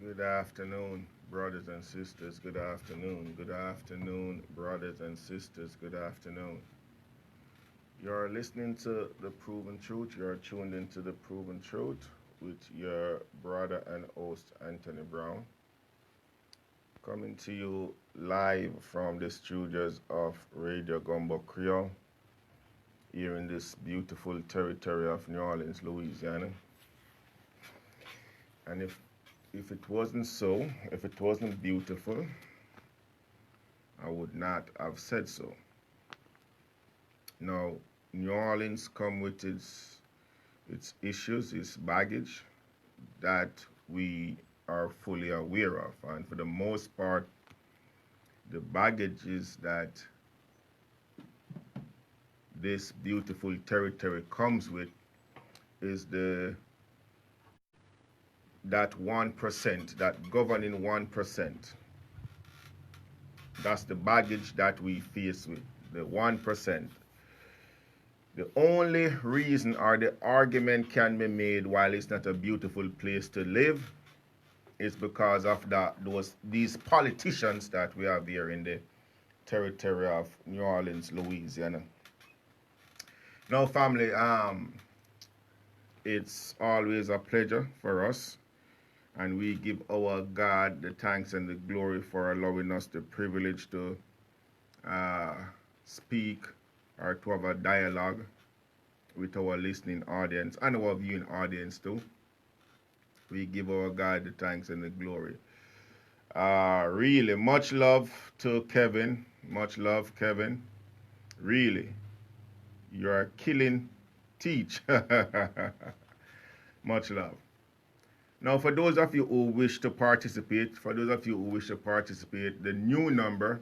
Good afternoon, brothers and sisters. Good afternoon. Good afternoon, brothers and sisters. Good afternoon. You're listening to The Proven Truth. You're tuned into The Proven Truth with your brother and host, Anthony Brown. Coming to you live from the studios of Radio Gumbo Creole here in this beautiful territory of New Orleans, Louisiana. And if it wasn't so, if it wasn't beautiful, I would not have said so. Now, New Orleans come with its issues, its baggage that we are fully aware of. And for the most part, the baggage is that this beautiful territory comes with is the that 1%, that governing 1%. That's the baggage that we face with, the 1%. The only reason or the argument can be made while it's not a beautiful place to live is because of these politicians that we have here in the territory of New Orleans, Louisiana. Now, family, it's always a pleasure for us, and we give our God the thanks and the glory for allowing us the privilege to speak or to have a dialogue with our listening audience and our viewing audience too. We give our God the thanks and the glory. Really, much love to Kevin. Much love, Kevin. Really, you're killing teach. Much love. Now, for those of you who wish to participate, the new number,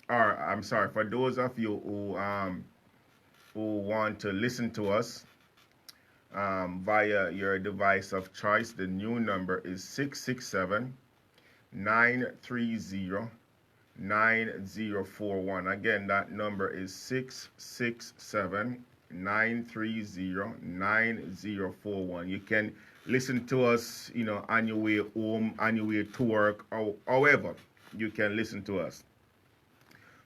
or I'm sorry, for those of you who want to listen to us via your device of choice, the new number is 667 930 9041. Again, that number is 667 930 9041. You can listen to us, on your way home, on your way to work, or however you can listen to us.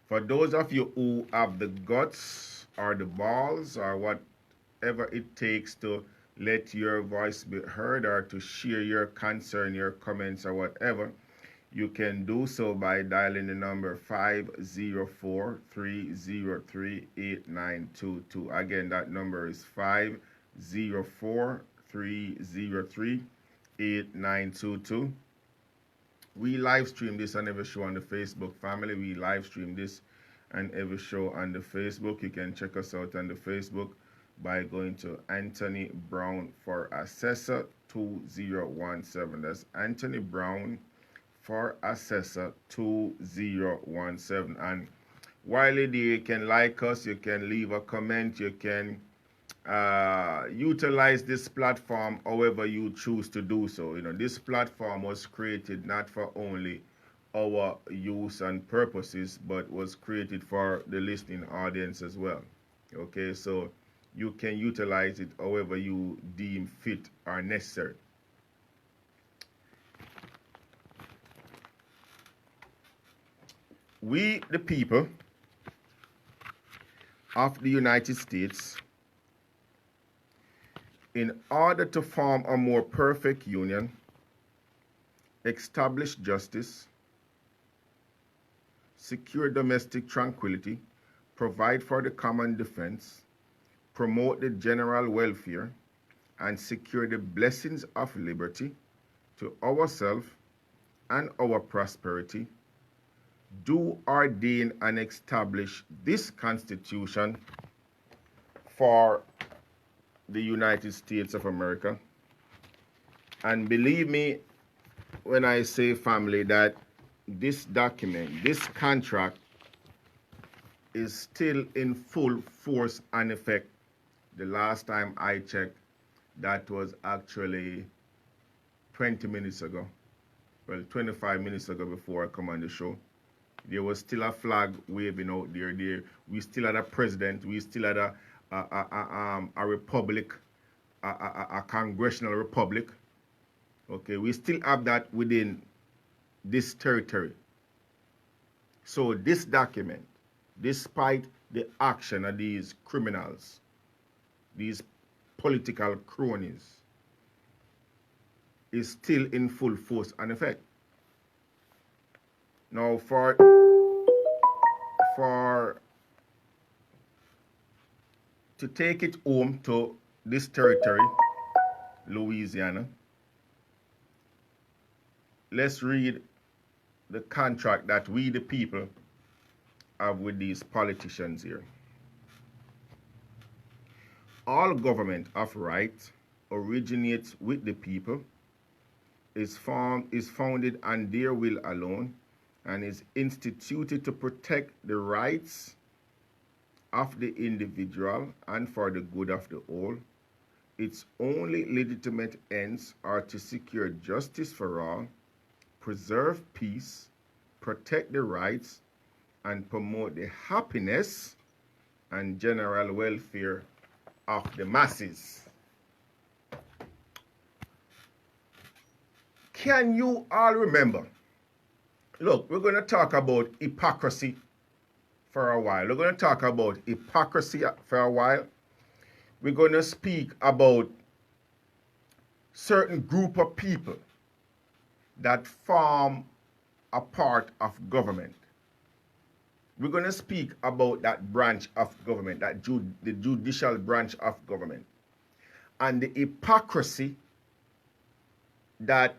For those of you who have the guts or the balls or whatever it takes to let your voice be heard or to share your concern, your comments, or whatever, you can do so by dialing the number 504-303-8922. Again, that number is 504-303-8922. We live stream this on every show on the Facebook family. We live stream this and every show on the Facebook. You can check us out on the Facebook by going to Anthony Brown for Assessor 2017. That's Anthony Brown for Assessor 2017. And while you can like us, you can leave a comment, you can utilize this platform however you choose to do so. This platform was created not for only our use and purposes, but was created for the listening audience as well. Okay, so you can utilize it however you deem fit or necessary. We, the people of the United States, in order to form a more perfect union, establish justice, secure domestic tranquility, provide for the common defense, promote the general welfare, and secure the blessings of liberty to ourselves and our prosperity, do ordain and establish this Constitution for the United States of America. And believe me when I say, family, that this document, this contract, is still in full force and effect. The last time I checked, that was actually 20 minutes ago. Well, 25 minutes ago before I come on the show. There was still a flag waving out there. We still had a president. We still had a republic, a congressional republic. Okay, we still have that within this territory. So this document, despite the action of these criminals, these political cronies, is still in full force and effect. Now to take it home to this territory, Louisiana, let's read the contract that we the people have with these politicians here. All government of right originates with the people, is founded on their will alone, and is instituted to protect the rights of the individual and for the good of the whole. Its only legitimate ends are to secure justice for all, preserve peace, protect the rights, and promote the happiness and general welfare of the masses. Can you all remember? Look, we're going to talk about hypocrisy for a while. We're going to talk about hypocrisy for a while. We're going to speak about certain group of people that form a part of government. We're going to speak about that branch of government, the judicial branch of government, and the hypocrisy that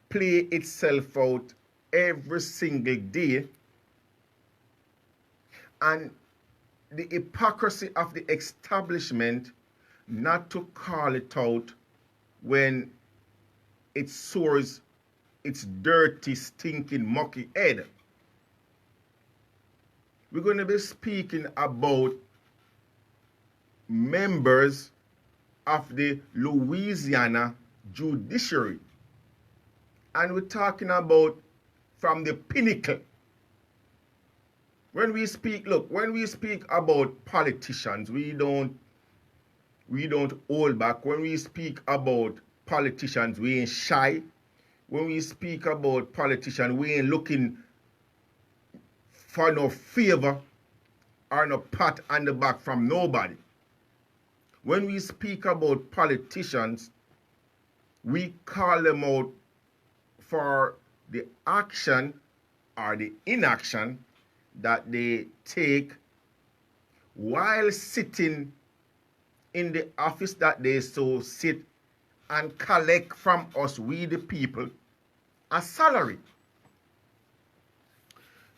play itself out every single day, and the hypocrisy of the establishment not to call it out when it soars its dirty, stinking, mucky head. We're going to be speaking about members of the Louisiana judiciary. And we're talking about from the pinnacle. When we speak about politicians, we don't hold back. When we speak about politicians, we ain't shy. When we speak about politicians, we ain't looking for no favor or no pat on the back from nobody. When we speak about politicians, we call them out for the action or the inaction that they take while sitting in the office that they so sit and collect from us, we the people, a salary.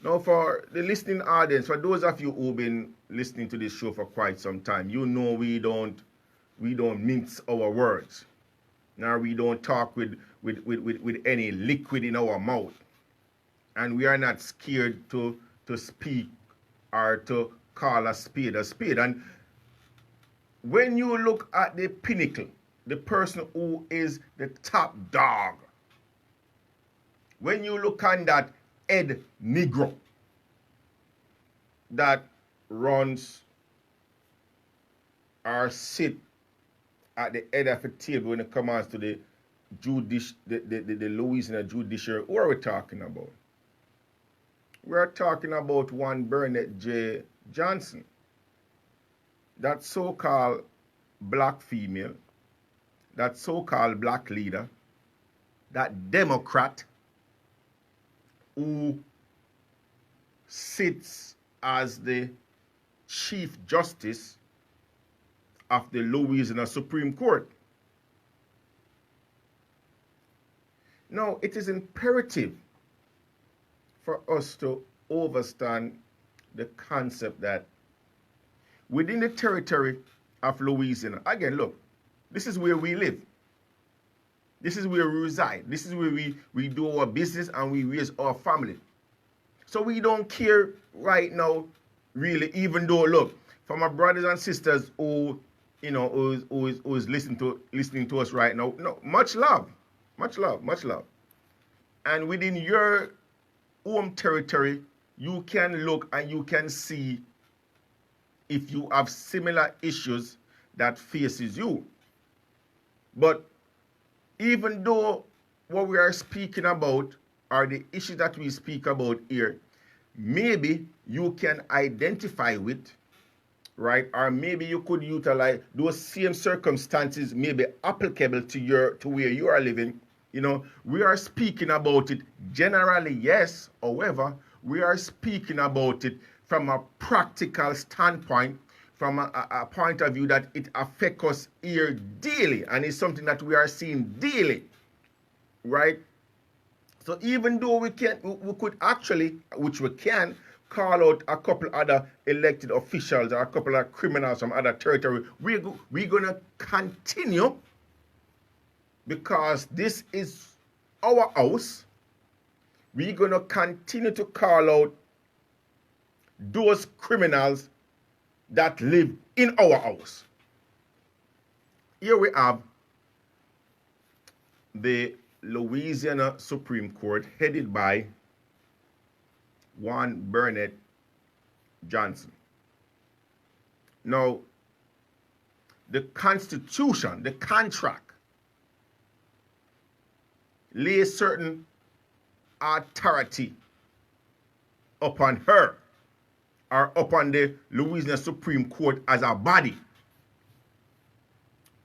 Now, for the listening audience, for those of you who've been listening to this show for quite some time, you know we don't mince our words. Now we don't talk with any liquid in our mouth. And we are not scared to speak or to call a spade a spade. And when you look at the pinnacle, the person who is the top dog, when you look on that head Negro that runs or sit at the head of the table when it comes to the Louisiana judiciary, who are we talking about? We're talking about one Bernette J. Johnson, that so-called black female, that so-called black leader, that Democrat who sits as the Chief Justice of the Louisiana Supreme Court. Now, it is imperative for us to understand the concept that within the territory of Louisiana, again, look, this is where we live. This is where we reside. This is where we do our business and we raise our family. So we don't care right now, really, even though, look, for my brothers and sisters who is listening to us right now, no, much love. And within your home territory, you can look and you can see if you have similar issues that faces you. But even though what we are speaking about, or the issues that we speak about here, maybe you can identify with, right? Or maybe you could utilize those same circumstances, maybe applicable to where you are living. We are speaking about it generally, yes. However, we are speaking about it from a practical standpoint, from a point of view that it affects us here daily, and it's something that we are seeing daily, right? So even though we could actually, which we can, call out a couple other elected officials or a couple of criminals from other territory, we're going to continue, because this is our house. We're going to continue to call out those criminals that live in our house. Here we have the Louisiana Supreme Court, headed by one Burnett Johnson. Now, the Constitution, the contract, lays certain authority upon her, or upon the Louisiana Supreme Court as a body,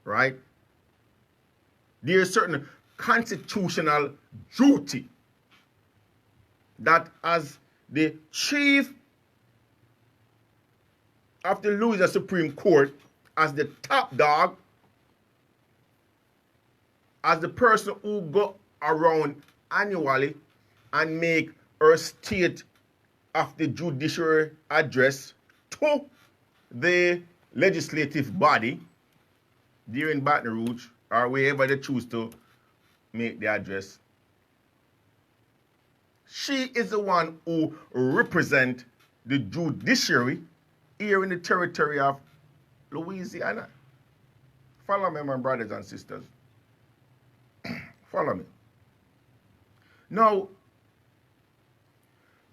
right? There is certain constitutional duty that, as the chief of the Louisiana Supreme Court, as the top dog, as the person who go around annually and make her state of the judiciary address to the legislative body during Baton Rouge, or wherever they choose to make the address. She is the one who represents the judiciary here in the territory of Louisiana. Follow me, my brothers and sisters. Follow me. Now,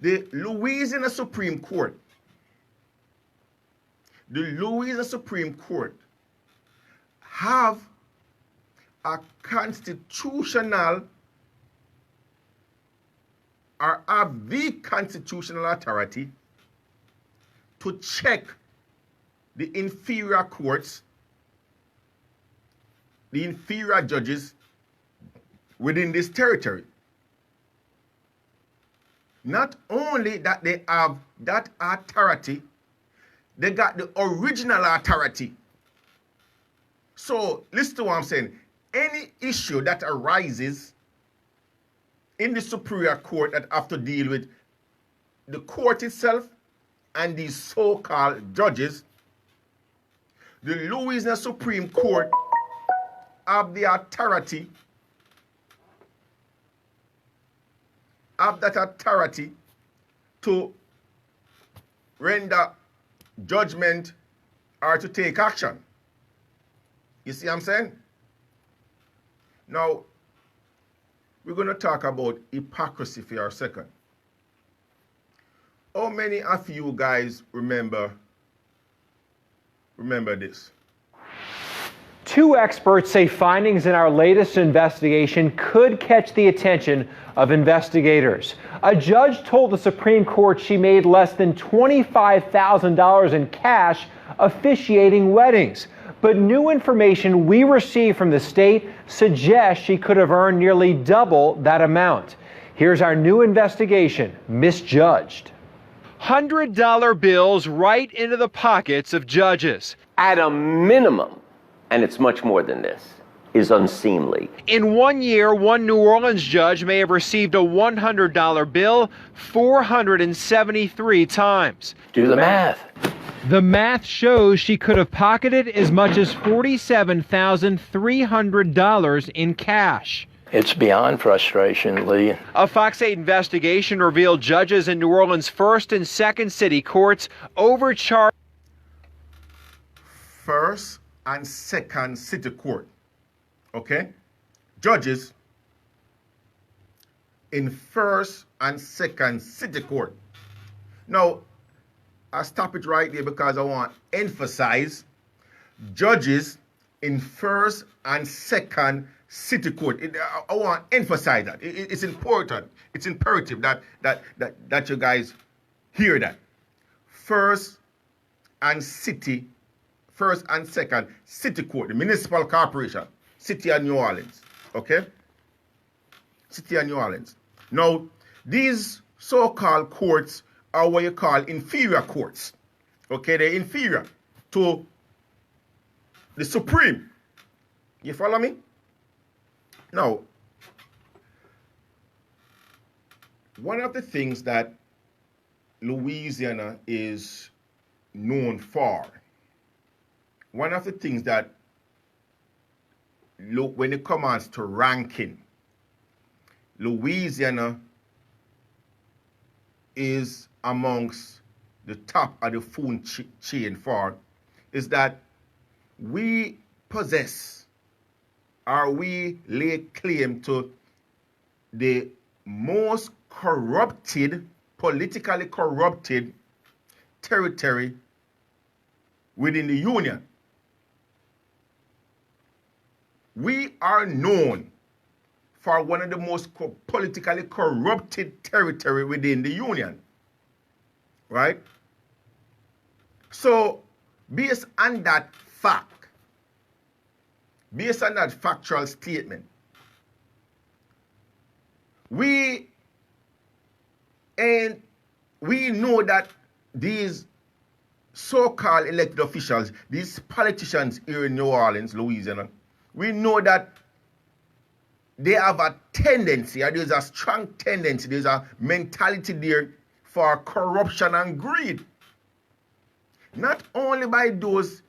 the Louisiana Supreme Court have a constitutional, or have the constitutional authority to check the inferior courts, the inferior judges within this territory. Not only that they have that authority, they got the original authority. So listen to what I'm saying. Any issue that arises in the Superior Court that have to deal with the court itself and these so-called judges, the Louisiana Supreme Court have the authority, to render judgment or to take action. You see what I'm saying? Now, we're going to talk about hypocrisy for a second. How many of you guys remember this? Two experts say findings in our latest investigation could catch the attention of investigators. A judge told the Supreme Court she made less than $25,000 in cash officiating weddings. But new information we received from the state suggests she could have earned nearly double that amount. Here's our new investigation, Misjudged. $100 bills right into the pockets of judges. At a minimum, and it's much more than this, is unseemly. In 1 year, one New Orleans judge may have received a $100 bill 473 times. Do the math. The math shows she could have pocketed as much as $47,300 in cash. It's beyond frustration, Lee. A Fox 8 investigation revealed judges in New Orleans' first and second city courts overcharged. First and second city court. Okay? Judges in first and second city court. Now, I stop it right there because I want to emphasize judges in first and second city court. I want to emphasize that. It's important. It's imperative that you guys hear that. First and second city court, the municipal corporation, City of New Orleans. Okay? City of New Orleans. Now, these so-called courts are what you call inferior courts. Okay, they're inferior to the Supreme. You follow me? Now, one of the things that Louisiana is known for, one of the things that, when it comes to ranking, Louisiana is amongst the top of the food chain for, is that we possess, or we lay claim to, the most corrupted, politically corrupted territory within the Union. We are known for one of the most politically corrupted territory within the Union. Right? So, based on that fact, based on that factual statement, we know that these so-called elected officials, these politicians here in New Orleans, Louisiana, we know that they have a tendency, or there's a strong tendency, there's a mentality there for corruption and greed. Not only by those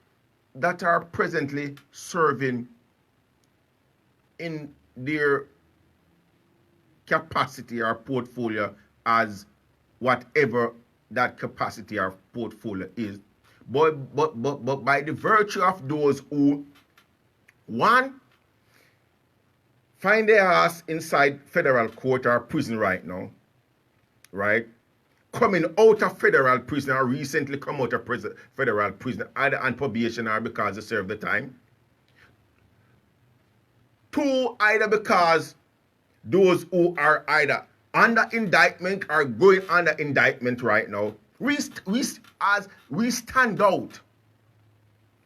that are presently serving in their capacity or portfolio as whatever that capacity or portfolio is, but by the virtue of those who, one, find their ass inside federal court or prison right now, right? Coming out of federal prison or recently come out of federal prison, either on probation or because they serve the time. Two, either because those who are either under indictment or going under indictment right now, we stand out.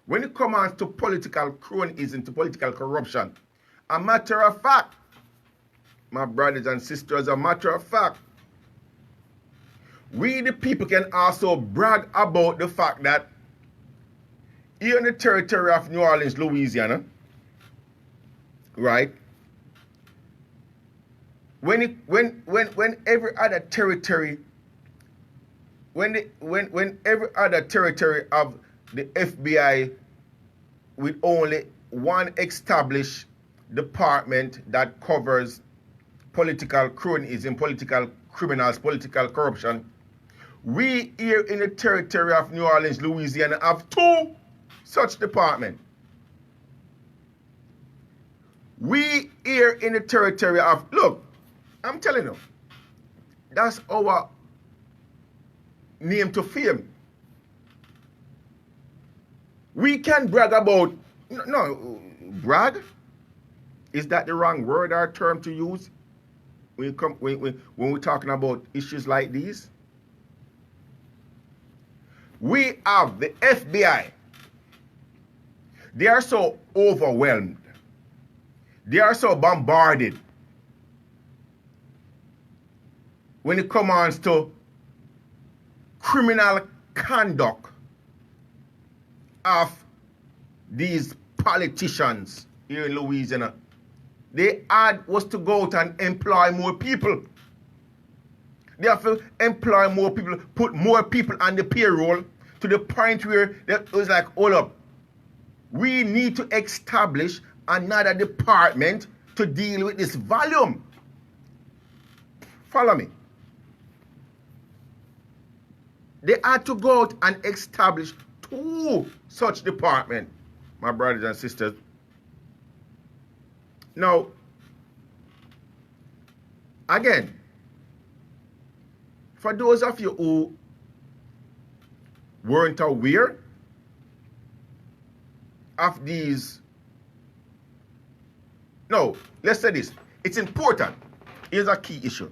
When it comes to political cronyism, to political corruption, a matter of fact, my brothers and sisters, a matter of fact, we the people can also brag about the fact that here in the territory of New Orleans, Louisiana, right? When every other territory, when every other territory of the FBI with only one established department that covers political cronyism, political criminals, political corruption, we here in the territory of New Orleans, Louisiana, have two such departments. We here in the territory of, look, I'm telling you, that's our name to fame. We can brag about, no, brag? Is that the wrong word or term to use when we're talking about issues like these? We have the FBI. They are so overwhelmed. They are so bombarded when it comes to criminal conduct of these politicians here in Louisiana. They was to go out and employ more people. They have to employ more people, put more people on the payroll to the point where it was like, hold up, we need to establish another department to deal with this volume. Follow me. They had to go out and establish two such departments, my brothers and sisters. Now, again, for those of you who weren't aware of these No, let's say this. It's important. Here's a key issue.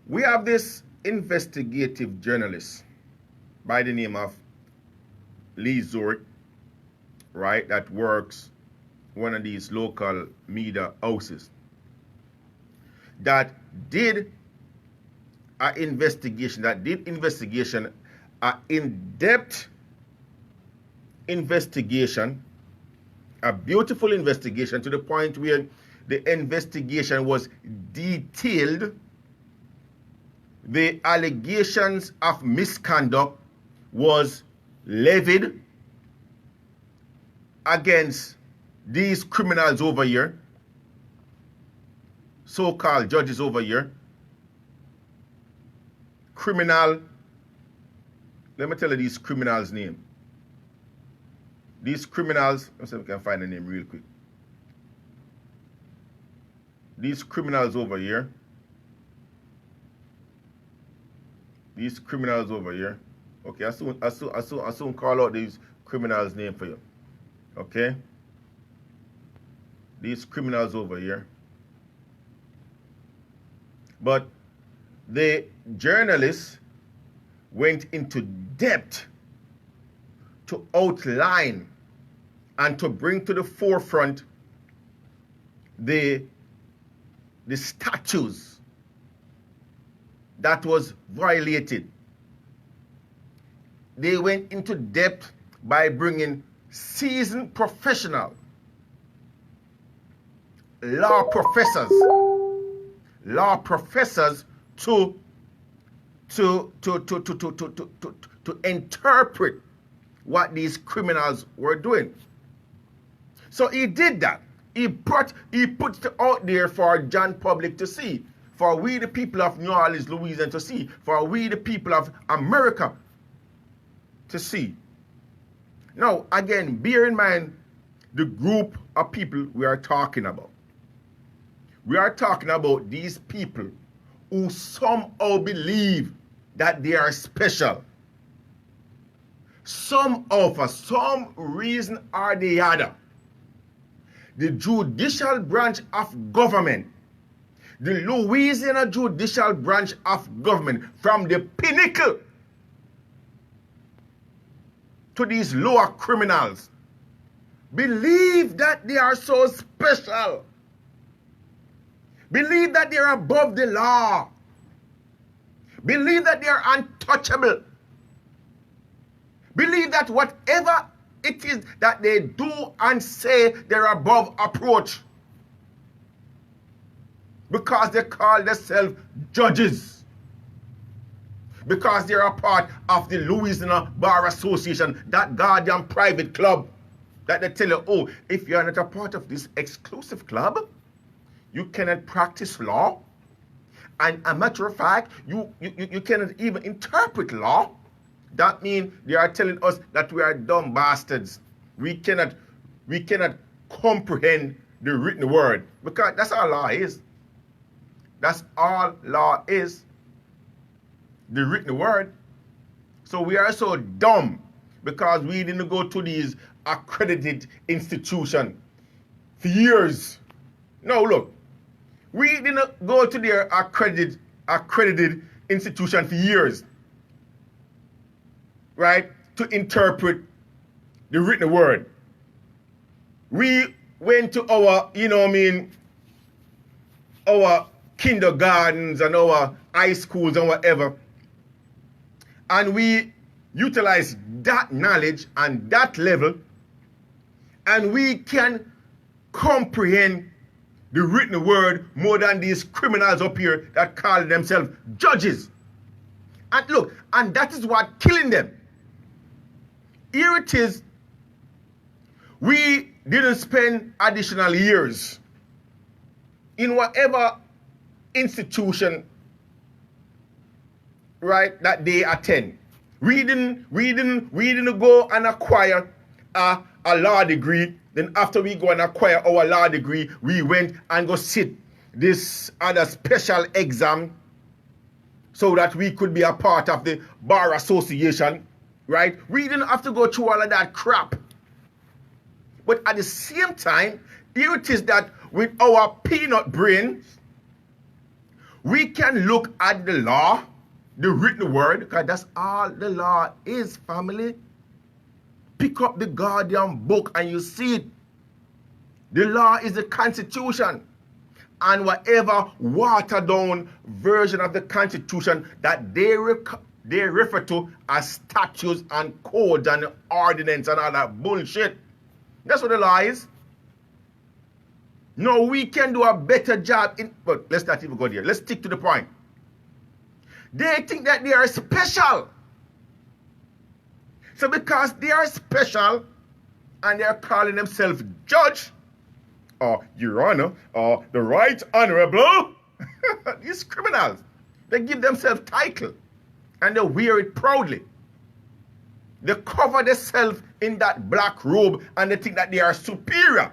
We have this investigative journalist by the name of Lee Zurik, right, that works one of these local media houses, that did an investigation, an in-depth investigation, a beautiful investigation, to the point where the investigation was detailed. The allegations of misconduct was levied against these criminals over here, so-called judges over here. Criminal, let me tell you these criminals' name. These criminals, let's see if we can find the name real quick. These criminals over here. These criminals over here. Okay, I soon call out these criminals' name for you. Okay? These criminals over here. But the journalists went into depth to outline and to bring to the forefront the statutes that was violated. They went into depth by bringing seasoned professional law professors to interpret what these criminals were doing. So he did that. He put it out there for John public to see, for we the people of New Orleans, Louisiana to see, for we the people of America to see. Now, again, bear in mind the group of people we are talking about. We are talking about these people who somehow believe that they are special. Somehow, for some reason or the other, the judicial branch of government, the Louisiana judicial branch of government, from the pinnacle to these lower criminals, believe that they are so special. Believe that they are above the law. Believe that they are untouchable. Believe that whatever it is that they do and say, they're above approach. Because they call themselves judges. Because they're a part of the Louisiana Bar Association, that goddamn private club that they tell you, oh, if you're not a part of this exclusive club, you cannot practice law. And a matter of fact, you cannot even interpret law. That means they are telling us that we are dumb bastards. We cannot comprehend the written word. Because that's all law is. That's all law is. The written word. So we are so dumb because we didn't go to these accredited institutions for years. No, look. We didn't go to their accredited institution for years, right, to interpret the written word. We went to our, our kindergartens and our high schools and whatever, and we utilized that knowledge and that level, and we can comprehend the written word more than these criminals up here that call themselves judges. And look, and that is what killing them. Here it is. We didn't spend additional years in whatever institution, right, that they attend. We didn't go and acquire a law degree. Then after we go and acquire our law degree, we went and go sit this other special exam so that we could be a part of the Bar Association, right? We didn't have to go through all of that crap. But at the same time, here it is that with our peanut brains, we can look at the law, the written word, because that's all the law is, family. Pick up the Guardian book and you see it. The law is the Constitution. And whatever watered down version of the Constitution that they refer to as statutes and codes and ordinance and all that bullshit. That's what the law is. No, we can do a better job but let's not even go there. Let's stick to the point. They think that they are special. So because they are special and they are calling themselves judge, or Your Honor, or the Right Honorable, these criminals, they give themselves title and they wear it proudly. They cover themselves in that black robe and they think that they are superior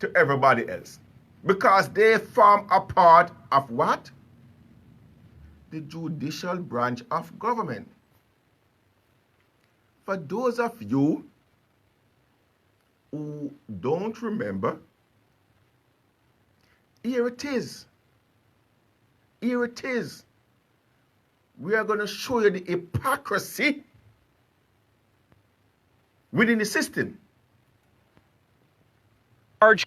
to everybody else because they form a part of what? The judicial branch of government. For those of you who don't remember, here it is. Here it is. We are going to show you the hypocrisy within the system. Charge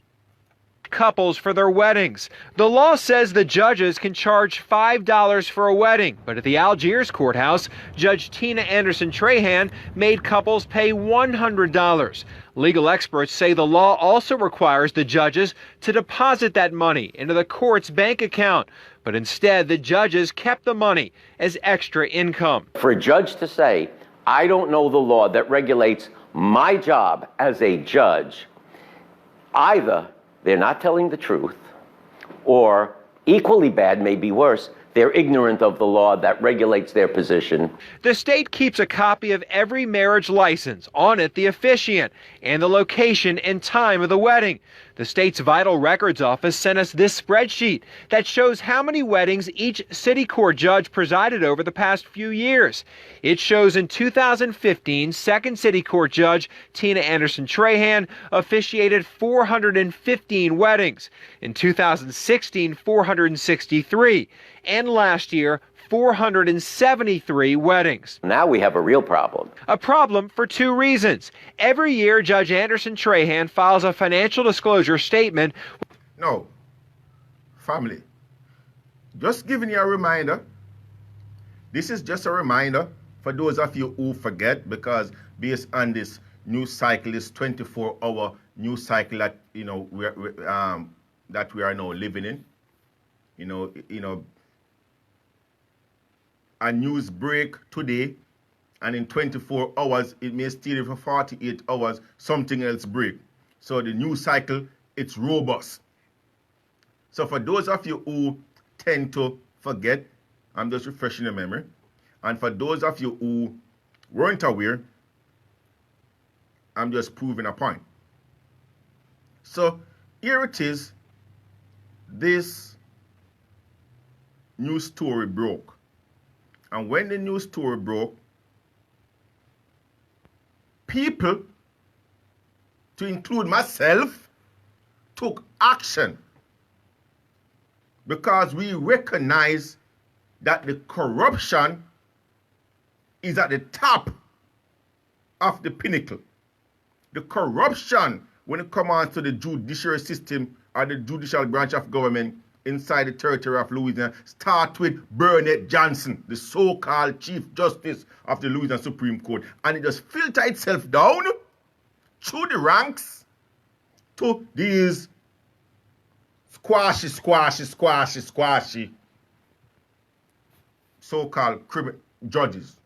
couples for their weddings. The law says the judges can charge $5 for a wedding, but at the Algiers courthouse, Judge Tina Anderson-Trahan made couples pay $100. Legal experts say the law also requires the judges to deposit that money into the court's bank account, but instead the judges kept the money as extra income. For a judge to say, I don't know the law that regulates my job as a judge, either they're not telling the truth, or equally bad, maybe worse, they're ignorant of the law that regulates their position. The state keeps a copy of every marriage license, on it the officiant, and the location and time of the wedding. The state's Vital Records Office sent us this spreadsheet that shows how many weddings each city court judge presided over the past few years. It shows in 2015, Second City Court Judge Tina Anderson-Trahan officiated 415 weddings. In 2016, 463. And last year, 473 weddings. Now we have a real problem. A problem for two reasons. Every year, Judge Anderson-Trahan files a financial disclosure statement. No, family, just giving you a reminder. This is just a reminder for those of you who forget, because based on this news cycle, this 24-hour news cycle that that we are now living in, a news break today, and in 24 hours, it may still for 48 hours, something else break. So the news cycle, it's robust. So for those of you who tend to forget, I'm just refreshing your memory. And for those of you who weren't aware, I'm just proving a point. So here it is. This news story broke. And when the news story broke, people, to include myself, took action because we recognize that the corruption is at the top of the pinnacle. The corruption, when it comes on to the judiciary system or the judicial branch of government inside the territory of Louisiana, start with Burnett Johnson, the so-called Chief Justice of the Louisiana Supreme Court. And it just filtered itself down through the ranks to these squashy so-called criminal judges.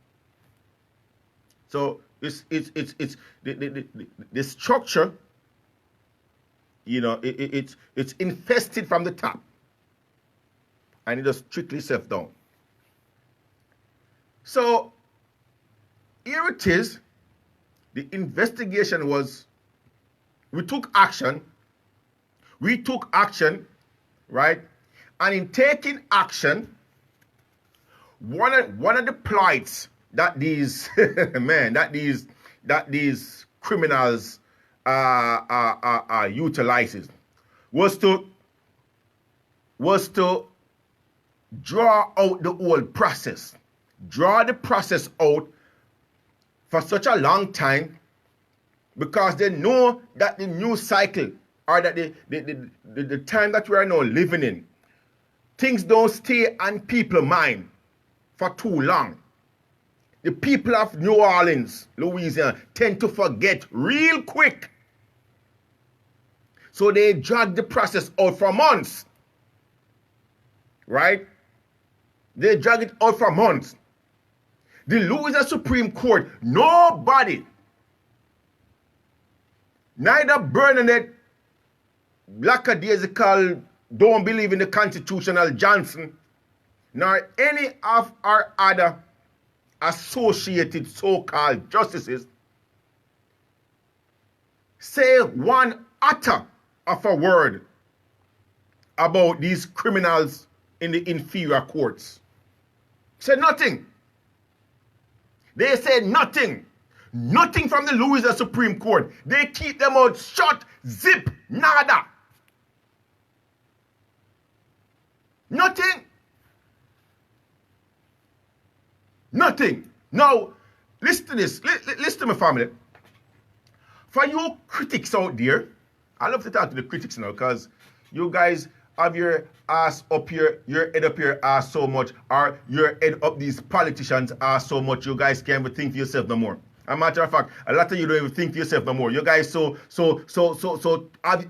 So it's the structure, it's infested from the top. And it just strictly self down. So here it is. The investigation was, we took action, right? And in taking action, one of the plights that these these criminals utilizes was to draw out the whole process, draw the process out for such a long time, because they know that the news cycle, or that the time that we are now living in, things don't stay on people's mind for too long. The people of New Orleans, Louisiana, tend to forget real quick. So they drag the process out for months. Right? They drag it out for months. The Louisiana Supreme Court, nobody, neither Bernadette, lackadaisical, don't believe in the constitutional Johnson, nor any of our other associated so-called justices say one iota of a word about these criminals in the inferior courts. Say nothing. They say nothing. Nothing from the Louisiana Supreme Court. They keep them out shut, zip, nada. Nothing. Nothing. Now, listen to this. Listen to me, family. For you critics out there, I love to talk to the critics now, because you guys have your ass up here, your head up your ass so much, or your head up these politicians' ass so much, you guys can't even think for yourself no more. As a matter of fact, a lot of you don't even think for yourself no more. You guys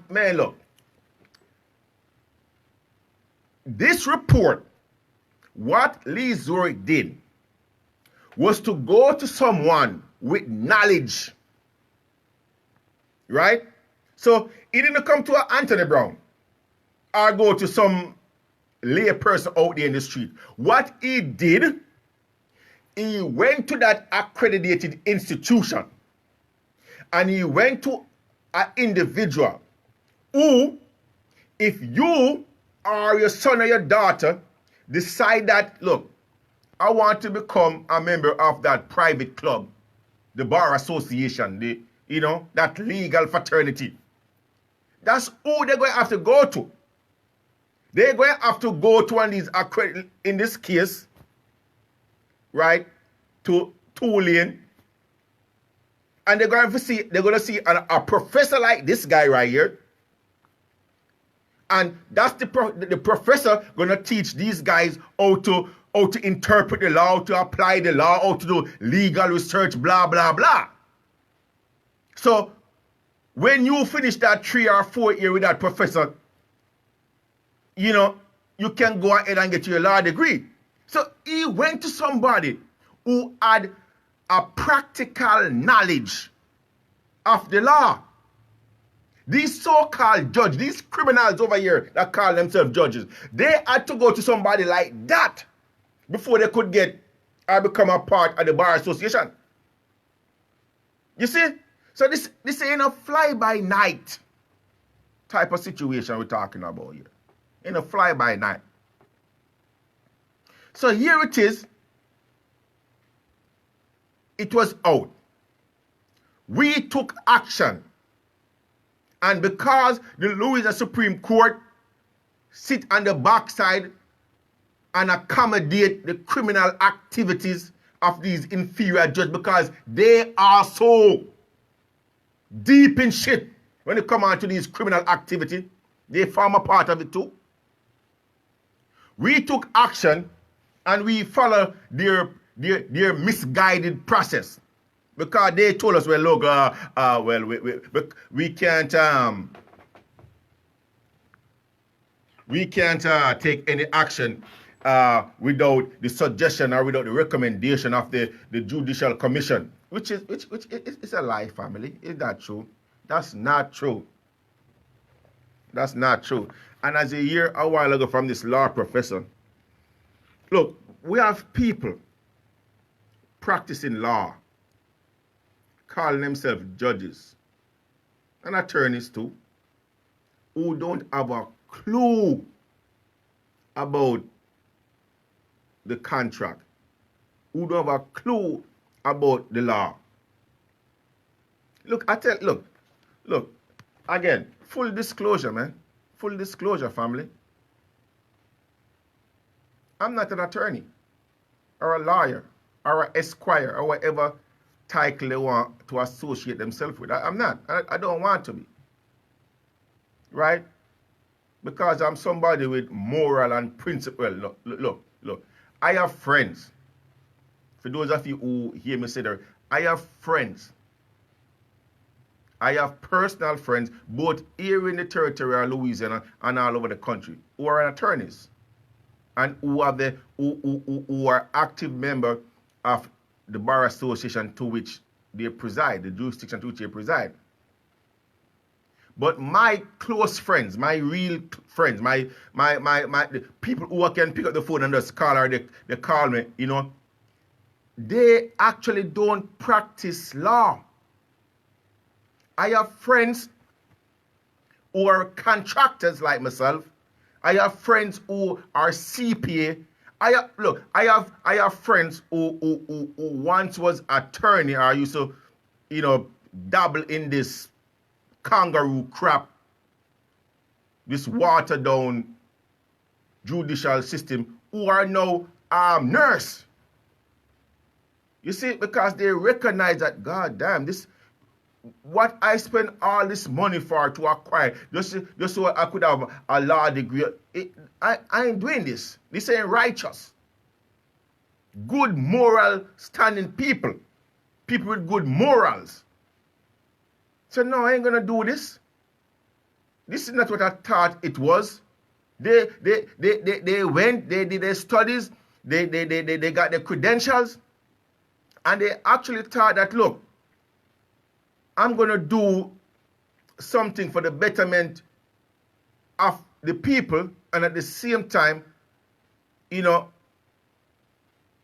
man, look. This report, what Lee Zurik did was to go to someone with knowledge, right? So he didn't come to Anthony Brown or go to some lay person out there in the street. What he did, he went to that accredited institution, and he went to an individual who, if you or your son or your daughter decide that, look, I want to become a member of that private club, the bar association, that legal fraternity, that's who they're going to have to go to. They're going to have to go to one of these accredited, in this case, right, to Tulane, and they're going to see a professor like this guy right here, and that's the professor going to teach these guys how to interpret the law, how to apply the law, how to do legal research, blah blah blah. So when you finish that 3 or 4 year with that professor, you can go ahead and get your law degree. So he went to somebody who had a practical knowledge of the law. These so-called judges, these criminals over here that call themselves judges, they had to go to somebody like that before they could get or become a part of the bar association. You see? So this ain't a fly-by-night type of situation we're talking about here. In a fly-by-night. So here it is. It was out. We took action. And because the Louisiana Supreme Court sit on the backside and accommodate the criminal activities of these inferior judges, because they are so deep in shit when it comes on to these criminal activity, they form a part of it too. We took action and we follow their misguided process, because they told us, well, look, we can't take any action without the suggestion or without the recommendation of the Judicial Commission, which is a lie, family. Is that true? That's not true. That's not true. And as you hear a while ago from this law professor, look, we have people practicing law, calling themselves judges and attorneys too, who don't have a clue about the contract, who don't have a clue about the law. Look, Look, again, full disclosure, man. Full disclosure, family. I'm not an attorney or a lawyer or an esquire or whatever title they want to associate themselves with. I'm not. I don't want to be. Right? Because I'm somebody with moral and principle. Look. I have friends. For those of you who hear me say that, I have friends. I have personal friends, both here in the territory of Louisiana and all over the country, who are attorneys and who are active members of the Bar Association to which they preside, the jurisdiction to which they preside. But my close friends, my real friends, the people who can pick up the phone and just call or they call me, you know, they actually don't practice law. I have friends who are contractors like myself. I have friends who are CPA. I have friends who once was attorney or used to, you know, dabble in this kangaroo crap, this watered down judicial system, who are now nurse. You see, because they recognize that, God damn, this, what I spend all this money for to acquire, just so I could have a law degree, I ain't doing this. This ain't righteous. Good moral standing people with good morals. So no, I ain't gonna do this. This is not what I thought it was. They went, they did their studies, they got their credentials, and they actually thought that, look, I'm gonna do something for the betterment of the people, and at the same time, you know,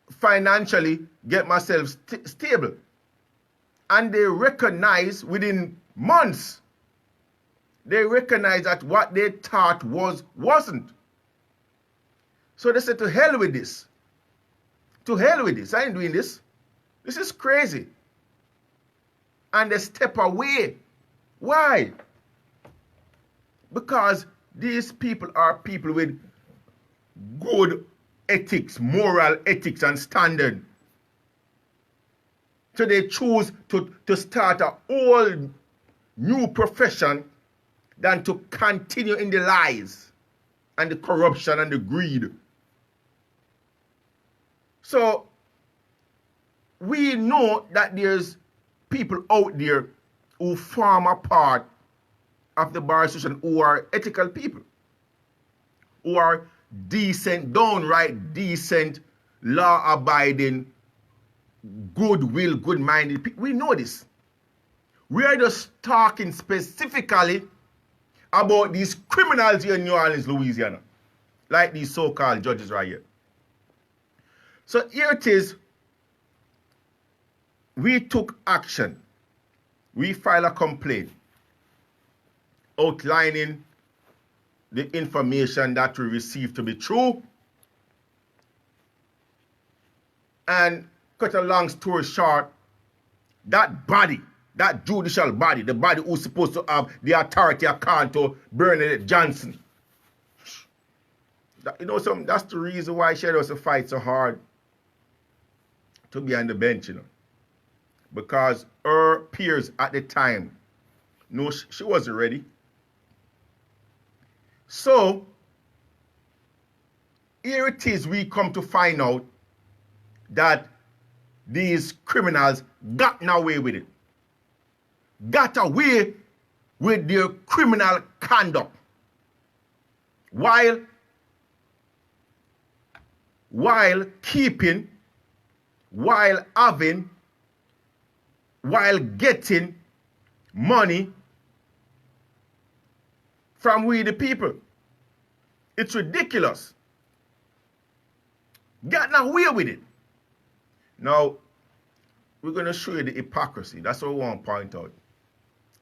financially get myself stable. And they recognize within months, they recognize that what they thought wasn't. So they said, to hell with this. To hell with this. I ain't doing this. This is crazy. And they step away. Why? Because these people are people with good ethics, moral ethics and standard. So they choose to start a whole new profession than to continue in the lies and the corruption and the greed. So we know that there's people out there who form a part of the Bar Association who are ethical people, who are decent, downright decent, law-abiding, goodwill, good-minded people. We know this. We are just talking specifically about these criminals here in New Orleans, Louisiana, like these so-called judges right here. So here it is. We took action. We filed a complaint outlining the information that we received to be true. And cut a long story short, that body, that judicial body, the body who's supposed to have the authority account to Bernadette Johnson. You know, that's the reason why she has to fight so hard to be on the bench, you know. Because her peers at the time, no, she wasn't ready. So, here it is, we come to find out that these criminals got away with it. Got away with their criminal conduct. While keeping, while having, while getting money from we the people. It's ridiculous. Got away with it. Now, we're going to show you the hypocrisy. That's what we want to point out.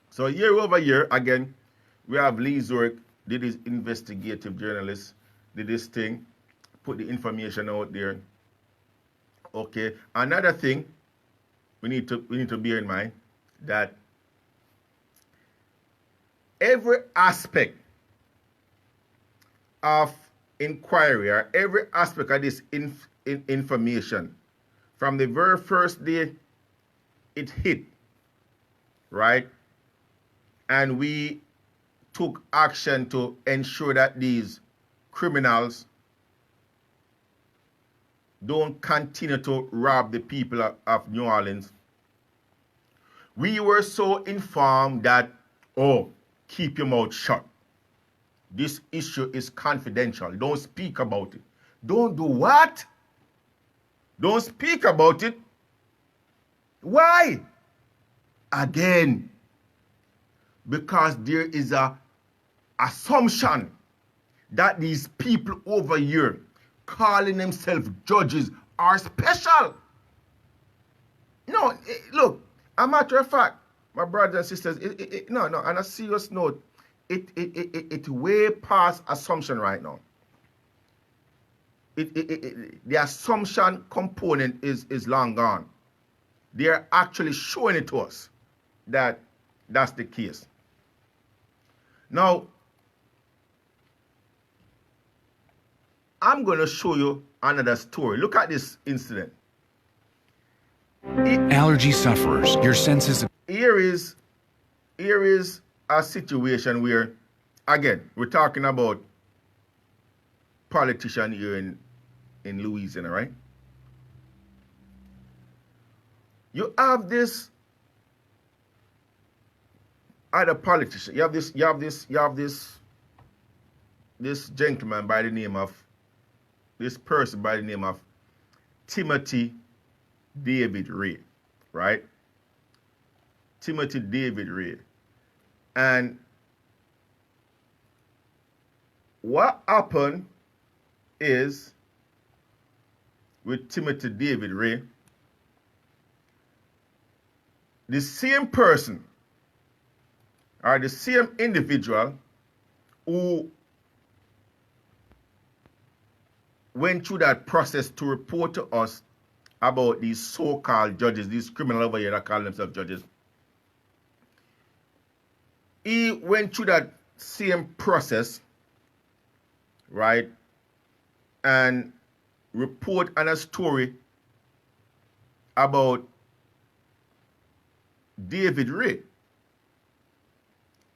So year over year, again, we have Lee Zurich, did his investigative journalist, did this thing, put the information out there. Okay, another thing we need to bear in mind that every aspect of inquiry or every aspect of this information from the very first day it hit, right? And we took action to ensure that these criminals don't continue to rob the people of New Orleans. We were so informed that, oh, keep your mouth shut. This issue is confidential. Don't speak about it. Don't do what? Don't speak about it. Why? Again, because there is a assumption that these people over here calling themselves judges are special. No, look, a matter of fact, my brothers and sisters, no, on a serious note, it way past assumption right now. The assumption component is long gone. They're actually showing it to us that that's the case. Now, I'm going to show you another story. Look at this incident. Allergy sufferers, your senses. Here is a situation where, again, we're talking about politician here in Louisiana, right? You have this other politician. You have this gentleman by the name of, this person by the name of Timothy David Ray, right? Timothy David Ray. And what happened is with Timothy David Ray, the same person or the same individual who went through that process to report to us about these so-called judges, these criminals over here that call themselves judges. He went through that same process, right, and report on a story about David Ray.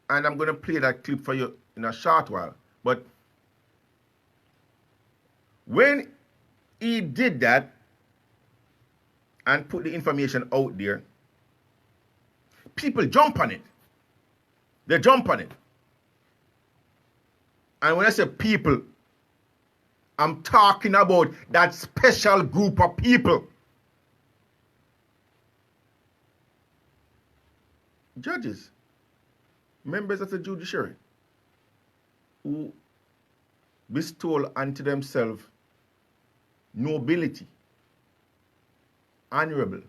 And I'm going to play that clip for you in a short while. But when he did that and put the information out there, people jump on it. They jump on it. And when I say people, I'm talking about that special group of people. Judges, members of the judiciary, who bestow unto themselves nobility, honorable.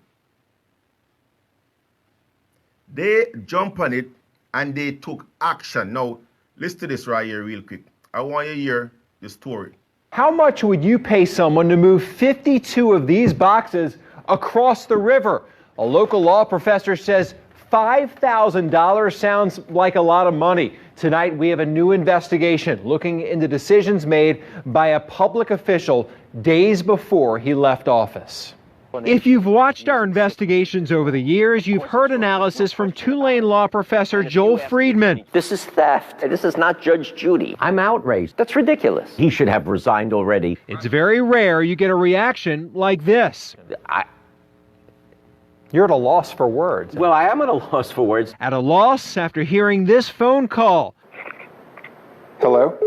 They jump on it and they took action. Now, listen to this right here real quick. I want you to hear the story. How much would you pay someone to move 52 of these boxes across the river? A local law professor says $5,000 sounds like a lot of money. Tonight, we have a new investigation looking into decisions made by a public official days before he left office. If you've watched our investigations over the years, you've heard analysis from Tulane law professor Joel Friedman. This is theft. This is not Judge Judy. I'm outraged. That's ridiculous. He should have resigned already. It's very rare you get a reaction like this. You're at a loss for words. Well, I am at a loss for words. At a loss after hearing this phone call. Hello?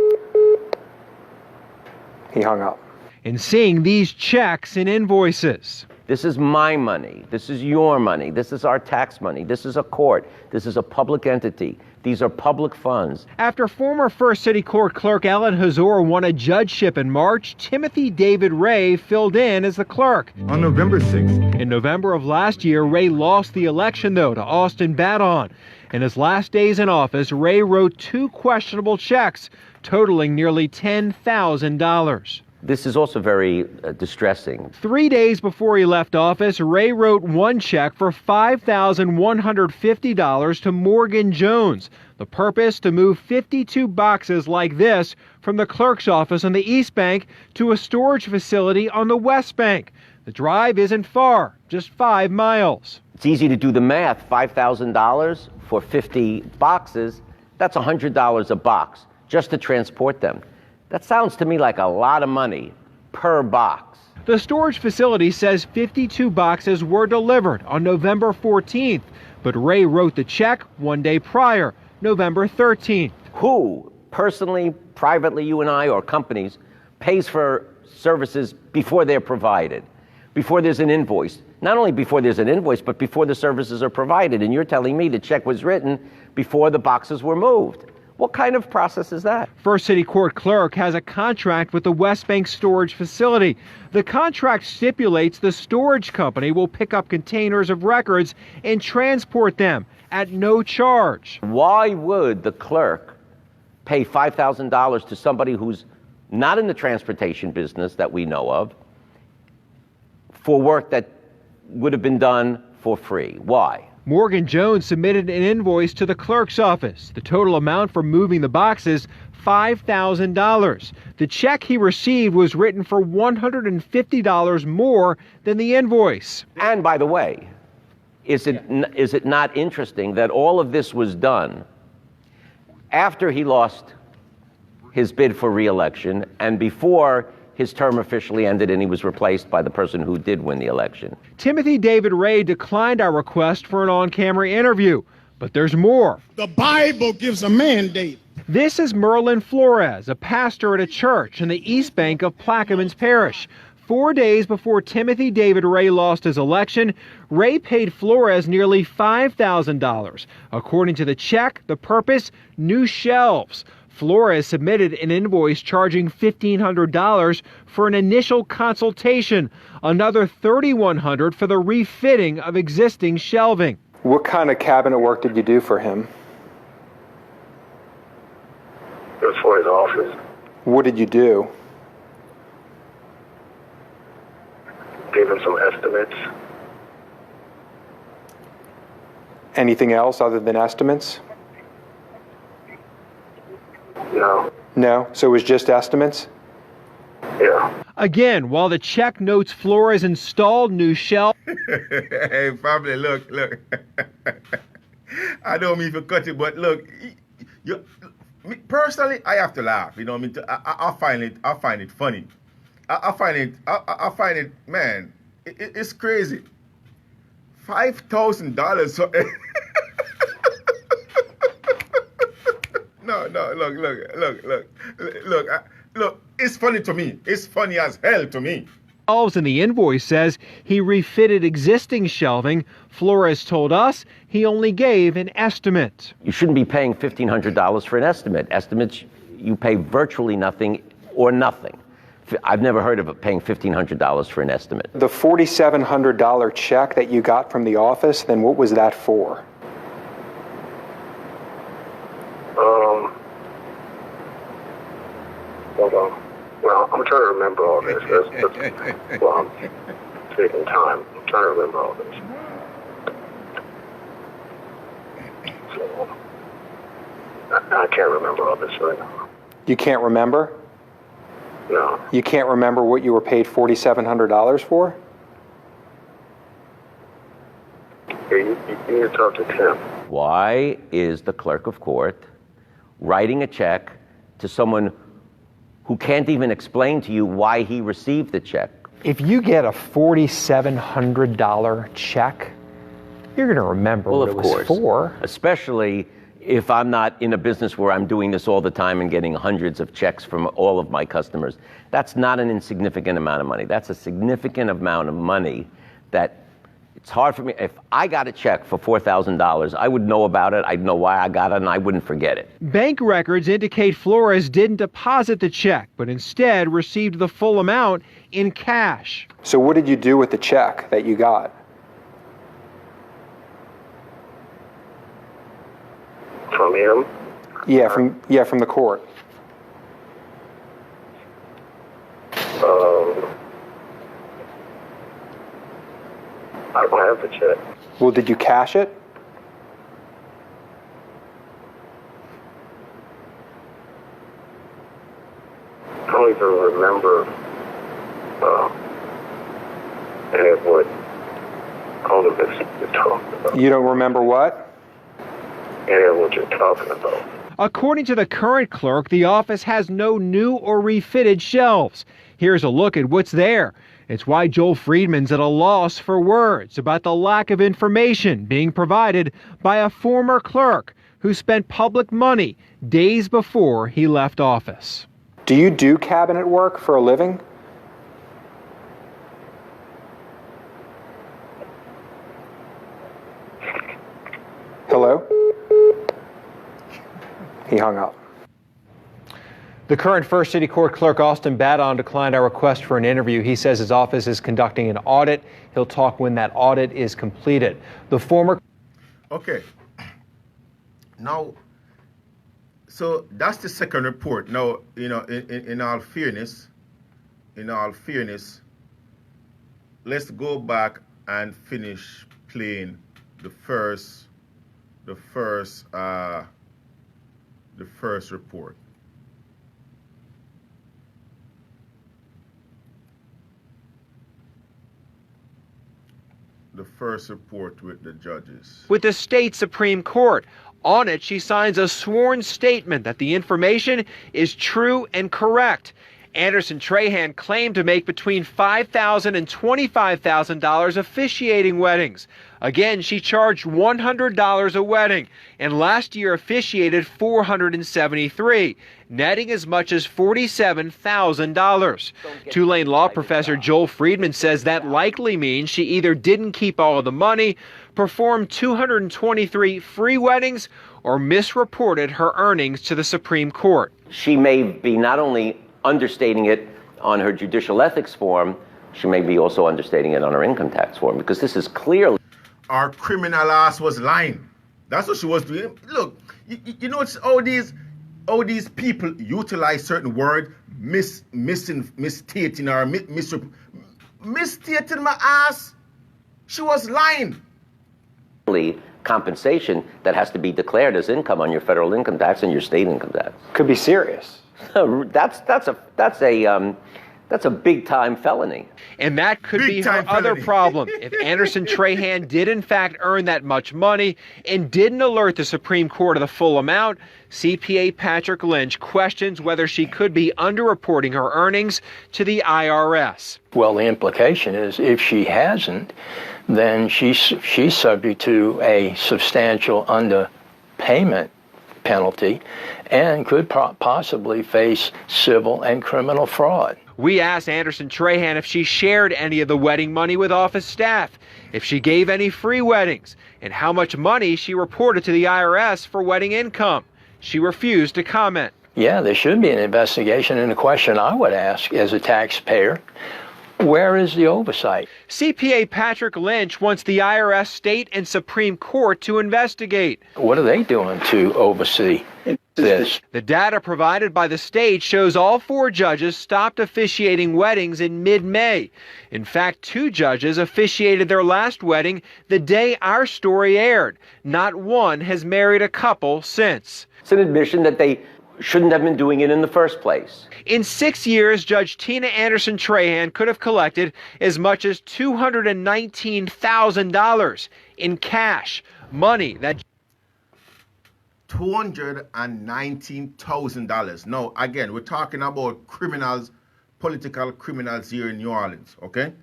He hung up. And seeing these checks and invoices. This is my money. This is your money. This is our tax money. This is a court. This is a public entity. These are public funds. After former First City Court clerk Ellen Hazor won a judgeship in March, Timothy David Ray filled in as the clerk. On November 6th. In November of last year, Ray lost the election, though, to Austin Badon. In his last days in office, Ray wrote 2 questionable checks totaling nearly $10,000. This is also very distressing. 3 days before he left office, Ray wrote one check for $5,150 to Morgan Jones. The purpose, to move 52 boxes like this from the clerk's office on the East Bank to a storage facility on the West Bank. The drive isn't far, just 5 miles. It's easy to do the math. $5,000 for 50 boxes, that's $100 a box just to transport them. That sounds to me like a lot of money per box. The storage facility says 52 boxes were delivered on November 14th, but Ray wrote the check one day prior, November 13th. Who, personally, privately, you and I, or companies, pays for services before they're provided, before there's an invoice? Not only before there's an invoice, but before the services are provided. And you're telling me the check was written before the boxes were moved. What kind of process is that? First City Court clerk has a contract with the West Bank storage facility. The contract stipulates the storage company will pick up containers of records and transport them at no charge. Why would the clerk pay $5,000 to somebody who's not in the transportation business that we know of for work that would have been done for free? Why? Morgan Jones submitted an invoice to the clerk's office. The total amount for moving the boxes, $5,000. The check he received was written for $150 more than the invoice. And by the way, is it not interesting that all of this was done after he lost his bid for re-election and before his term officially ended and he was replaced by the person who did win the election? Timothy David Ray declined our request for an on-camera interview, but there's more. The Bible gives a mandate. This is Merlin Flores, a pastor at a church in the East Bank of Plaquemines Parish. 4 days before Timothy David Ray lost his election, Ray paid Flores nearly $5,000. According to the check, the purpose, new shelves. Flores submitted an invoice charging $1,500 for an initial consultation, another $3,100 for the refitting of existing shelving. What kind of cabinet work did you do for him? It was for his office. What did you do? Gave him some estimates. Anything else other than estimates? No. No? So it was just estimates? Yeah. Again, while the check notes Flores installed new shelves. Hey, family, look. I don't mean to cut it, but look, personally, I have to laugh. You know what I mean? I find it funny. I find it, man, it's crazy. $5,000. So No, look, it's funny to me. It's funny as hell to me. And the invoice says he refitted existing shelving. Flores told us he only gave an estimate. You shouldn't be paying $1,500 for an estimate. Estimates, you pay virtually nothing or nothing. I've never heard of paying $1,500 for an estimate. The $4,700 check that you got from the office, then what was that for? Hold on. Well, I'm trying to remember all this. Well, I'm taking time. I'm trying to remember all this. So, I can't remember all this right now. You can't remember? No. You can't remember what you were paid $4,700 for? You need to talk to Tim. Why is the clerk of court writing a check to someone who can't even explain to you why he received the check? If you get a $4,700 check, you're going to remember what it was for. Especially if I'm not in a business where I'm doing this all the time and getting hundreds of checks from all of my customers. That's not an insignificant amount of money. That's a significant amount of money that it's hard for me. If I got a check for $4,000, I would know about it. I'd know why I got it, and I wouldn't forget it. Bank records indicate Flores didn't deposit the check, but instead received the full amount in cash. So what did you do with the check that you got? From him? Yeah, from the court. I don't have the check. Well, did you cash it? I don't even remember any of what all of this you're talking about. You don't remember what? Any of what you're talking about. According to the current clerk, the office has no new or refitted shelves. Here's a look at what's there. It's why Joel Friedman's at a loss for words about the lack of information being provided by a former clerk who spent public money days before he left office. Do you do cabinet work for a living? Hello? He hung up. The current First City Court clerk, Austin Badon, declined our request for an interview. He says his office is conducting an audit. He'll talk when that audit is completed. The former... Okay. Now, so that's the second report. Now, you know, in all fairness, let's go back and finish playing the first report. The first report with the judges. With the state Supreme Court. On it, she signs a sworn statement that the information is true and correct. Anderson Trahan claimed to make between $5,000 and $25,000 officiating weddings. Again, she charged $100 a wedding, and last year officiated 473, netting as much as $47,000. Tulane law professor Joel Friedman says that likely means she either didn't keep all of the money, performed 223 free weddings, or misreported her earnings to the Supreme Court. She may be not only understating it on her judicial ethics form, she may be also understating it on her income tax form, because this is clearly... Our criminal ass was lying. That's what she was doing. Look, you know, it's all these people utilize certain word, misstating or misstating my ass. She was lying. Compensation that has to be declared as income on your federal income tax and your state income tax. Could be serious. That's a big time felony. And that could be her other problem. If Anderson Trahan did in fact earn that much money and didn't alert the Supreme Court of the full amount, CPA Patrick Lynch questions whether she could be underreporting her earnings to the IRS. Well, the implication is if she hasn't, then she's subject to a substantial underpayment penalty and could possibly face civil and criminal fraud. We asked Anderson Trahan if she shared any of the wedding money with office staff, if she gave any free weddings, and how much money she reported to the IRS for wedding income. She refused to comment. Yeah, there should be an investigation, and the question I would ask as a taxpayer, where is the oversight? CPA Patrick Lynch wants the IRS, state, and Supreme Court to investigate. What are they doing to oversee this? The data provided by the state shows all 4 judges stopped officiating weddings in mid-May. In fact, 2 judges officiated their last wedding the day our story aired. Not one has married a couple since. It's an admission that they shouldn't have been doing it in the first place. In 6 years, Judge Tina Anderson Trahan could have collected as much as $219,000 in cash, money that... $219,000. Now, again, we're talking about criminals, political criminals here in New Orleans, okay?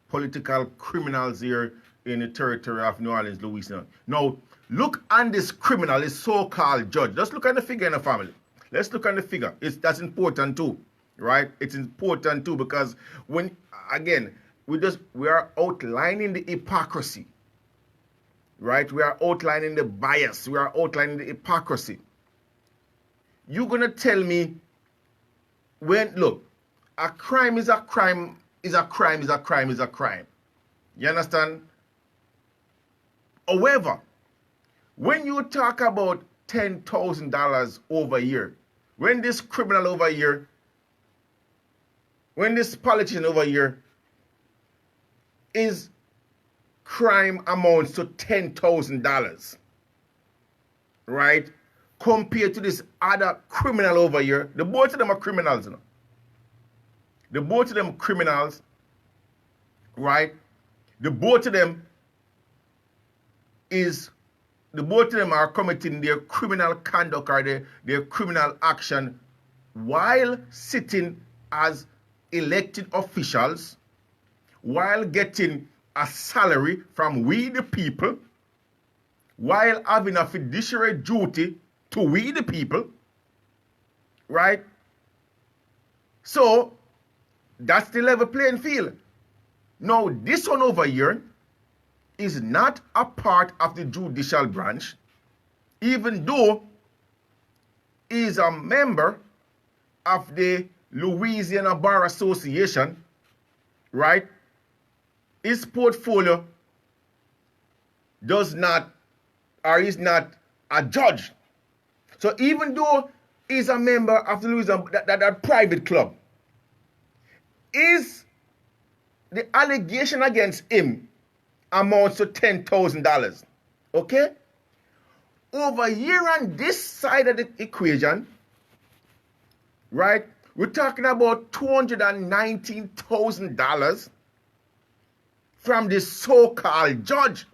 Political criminals here in the territory of New Orleans, Louisiana. Now, look on this criminal, this so-called judge. Let's look at the figure in the family. Let's look at the figure. That's important too, right? It's important too because when, again, we are outlining the hypocrisy, right? We are outlining the bias. We are outlining the hypocrisy. You're going to tell me look, a crime is a crime, is a crime, is a crime, is a crime. You understand? However, when you talk about $10,000 over a year, when this criminal over here, when this politician over here is crime amounts to $10,000, right? Compared to this other criminal over here. The both of them are criminals, you know. The both of them criminals, right? The both of them are committing their criminal conduct or their criminal action while sitting as elected officials, while getting a salary from we the people, while having a fiduciary duty to we the people, right? So that's the level playing field. Now this one over here is not a part of the judicial branch, even though he is a member of the Louisiana Bar Association, right? His portfolio does not, or is not a judge. So even though he's a member of the Louisiana, that private club, is the allegation against him amounts to $10,000. Okay? Over here on this side of the equation, right, we're talking about $219,000 from this so-called judge,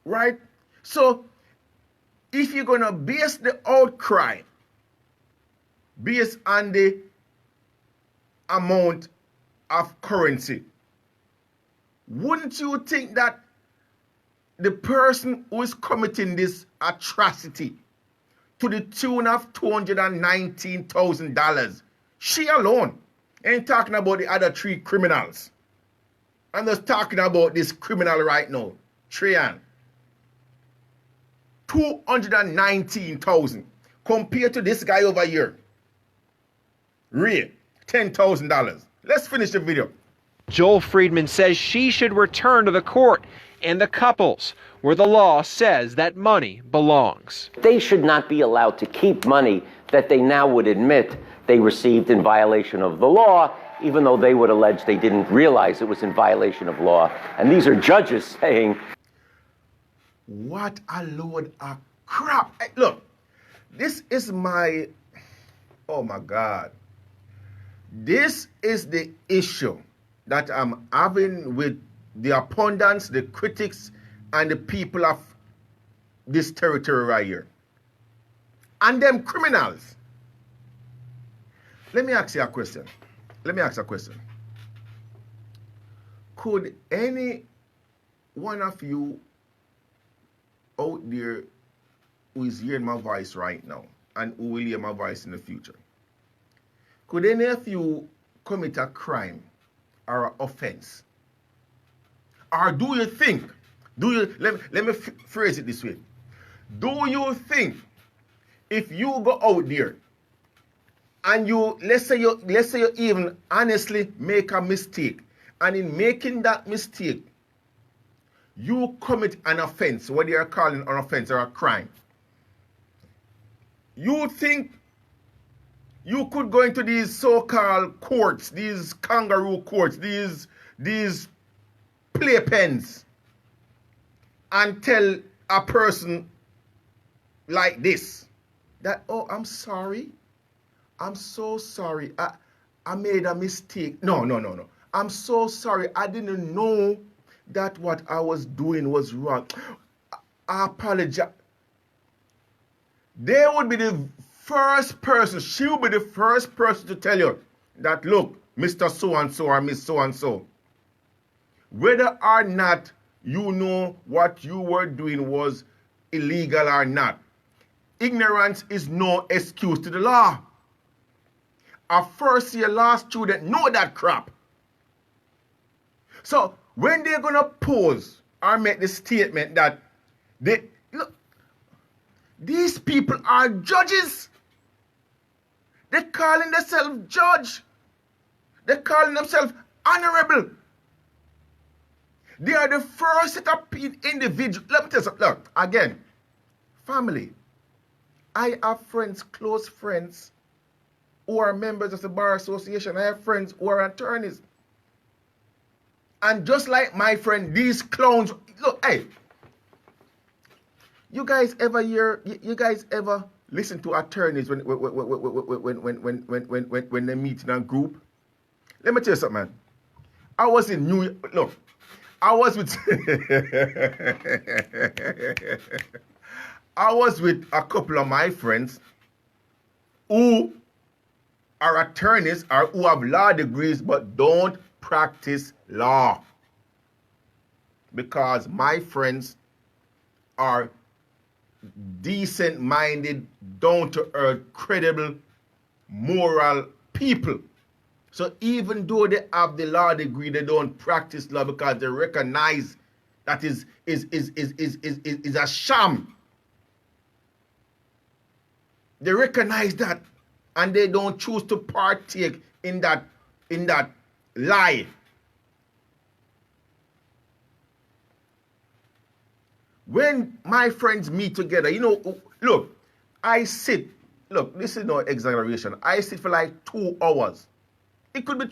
right? So if you're going to base the outcry based on the amount of currency, wouldn't you think that the person who is committing this atrocity to the tune of $219,000, she alone, ain't talking about the other three criminals. I'm just talking about this criminal right now, Trayan. $219,000 compared to this guy over here, Ray, $10,000. Let's finish the video. Joel Friedman says she should return to the court and the couples where the law says that money belongs. They should not be allowed to keep money that they now would admit they received in violation of the law, even though they would allege they didn't realize it was in violation of law. And these are judges saying, what a load of crap. Hey, look, this is my, oh my God. This is the issue that I'm having with the opponents, the critics, and the people of this territory right here. And them criminals. Let me ask you a question. Could any one of you out there who is hearing my voice right now and who will hear my voice in the future, could any of you commit a crime or an offense? Or do you think, let me phrase it this way. Do you think if you go out there and you, let's say you even honestly make a mistake, and in making that mistake, you commit an offense, what they are calling an offense or a crime, you think you could go into these so-called courts, these kangaroo courts, these playpens, and tell a person like this that, oh, I'm sorry, I'm so sorry, I made a mistake. No. I'm so sorry, I didn't know that what I was doing was wrong. I apologize. They would be the first person, she will be the first person to tell you that, look, Mr. So-and-so or Miss So-and-so, whether or not you know what you were doing was illegal or not, ignorance is no excuse to the law. A first-year law student know that crap. So when they're going to pose or make the statement that look, these people are judges. They're calling themselves judge. They're calling themselves honorable. They are the first set of individuals. Let me tell you something. Look, again, family. I have friends, close friends, who are members of the Bar Association. I have friends who are attorneys. And just like my friend, these clowns, look, hey, you guys ever listen to attorneys when they meet in a group? Let me tell you something, man. I was in New York. Look, I was with I was with a couple of my friends who are attorneys or who have law degrees but don't practice law. Because my friends are decent-minded, down-to-earth, credible, moral people. So even though they have the law degree, they don't practice law because they recognize that is a sham. They recognize that, and they don't choose to partake in that lie. When my friends meet together, look, this is no exaggeration. I sit for like 2 hours. It could be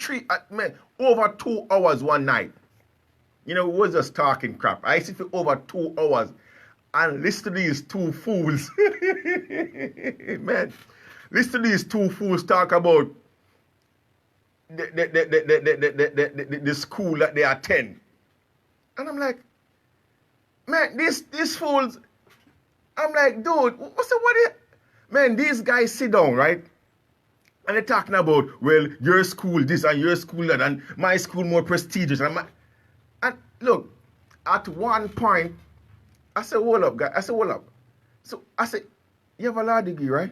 over 2 hours one night. We was just talking crap. I sit for over 2 hours and listen to these two fools. Man, listen to these two fools talk about the school that they attend. And I'm like, man, these fools, I'm like, dude, man, these guys sit down, right? And they're talking about, well, your school this and your school that, and my school more prestigious. And look, at one point, I said, hold up, guys. I said, hold up. So I said, you have a law degree, right?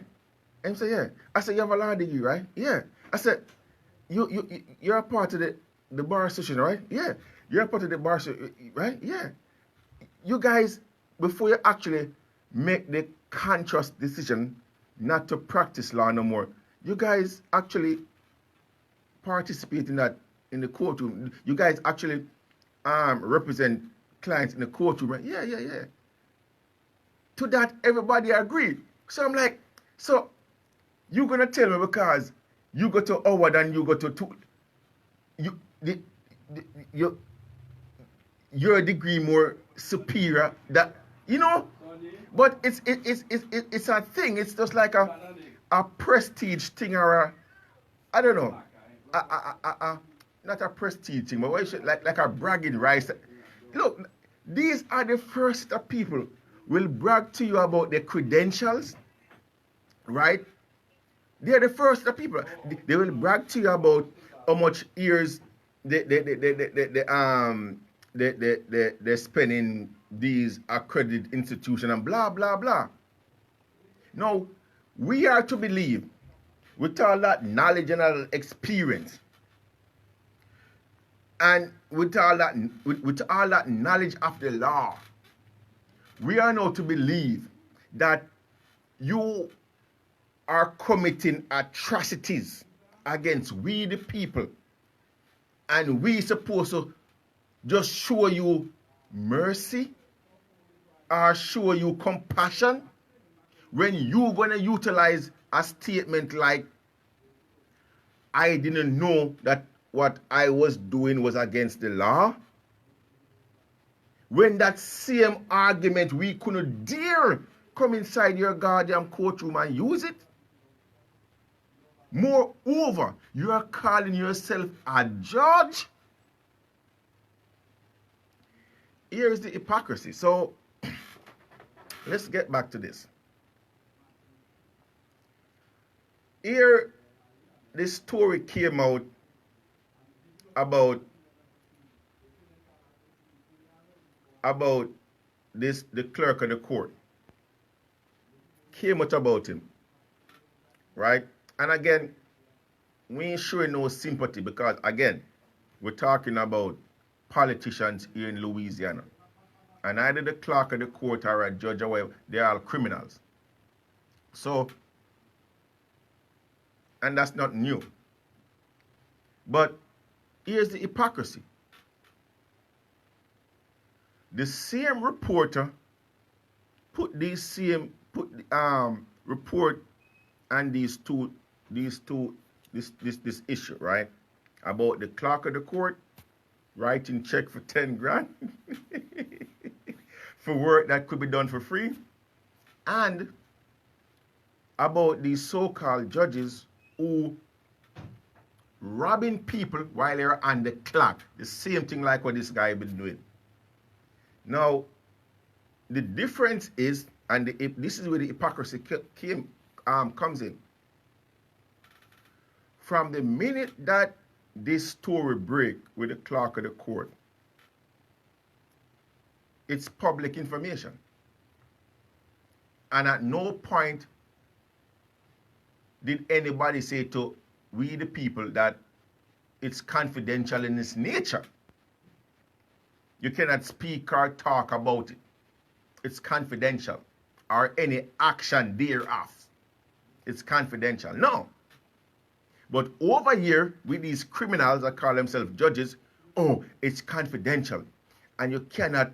And he said, yeah. I said, you have a law degree, right? Yeah. I said, you're a part of the bar association, right? Yeah. You're a part of the bar association, right? Yeah. You guys, before you actually make the conscious decision not to practice law no more, you guys actually participate in the courtroom. You guys actually represent clients in the courtroom, right? Yeah. To that, everybody agreed. So I'm like, so you're gonna tell me because you go to Howard and you go to your degree more superior, that but it's a thing. It's just like a prestige thing, or I don't know, not a prestige thing, but what should, like a bragging rights. Look, these are the first of people will brag to you about their credentials, right? They're the first of people. They will brag to you about how much years they spend in these accredited institutions and blah blah blah. Now, we are to believe, with all that knowledge and all experience, and with all that knowledge of the law, we are now to believe that you are committing atrocities against we the people, and we supposed to just show you mercy or show you compassion when you're going to utilize a statement like, I didn't know that what I was doing was against the law. When that same argument, we couldn't dare come inside your goddamn courtroom and use it. Moreover, you are calling yourself a judge. Here's the hypocrisy. So, let's get back to this. Here, this story came out about the clerk of the court. Came out about him, right? And again, we ain't showing no sympathy because, again, we're talking about politicians here in Louisiana. And either the clerk of the court or a judge or whatever, they're all criminals. So, and that's not new. But here's the hypocrisy. The same reporter put this report and this issue, right, about the clerk of the court writing check for 10 grand for work that could be done for free, and about these so-called judges who robbing people while they're on the clock. The same thing like what this guy been doing. Now, the difference is, and this is where the hypocrisy comes in. From the minute that this story break with the clerk of the court, it's public information. And at no point did anybody say to we the people that it's confidential in its nature. You cannot speak or talk about it. It's confidential. Or any action thereof. It's confidential. No. But over here, with these criminals that call themselves judges, oh, it's confidential. And you cannot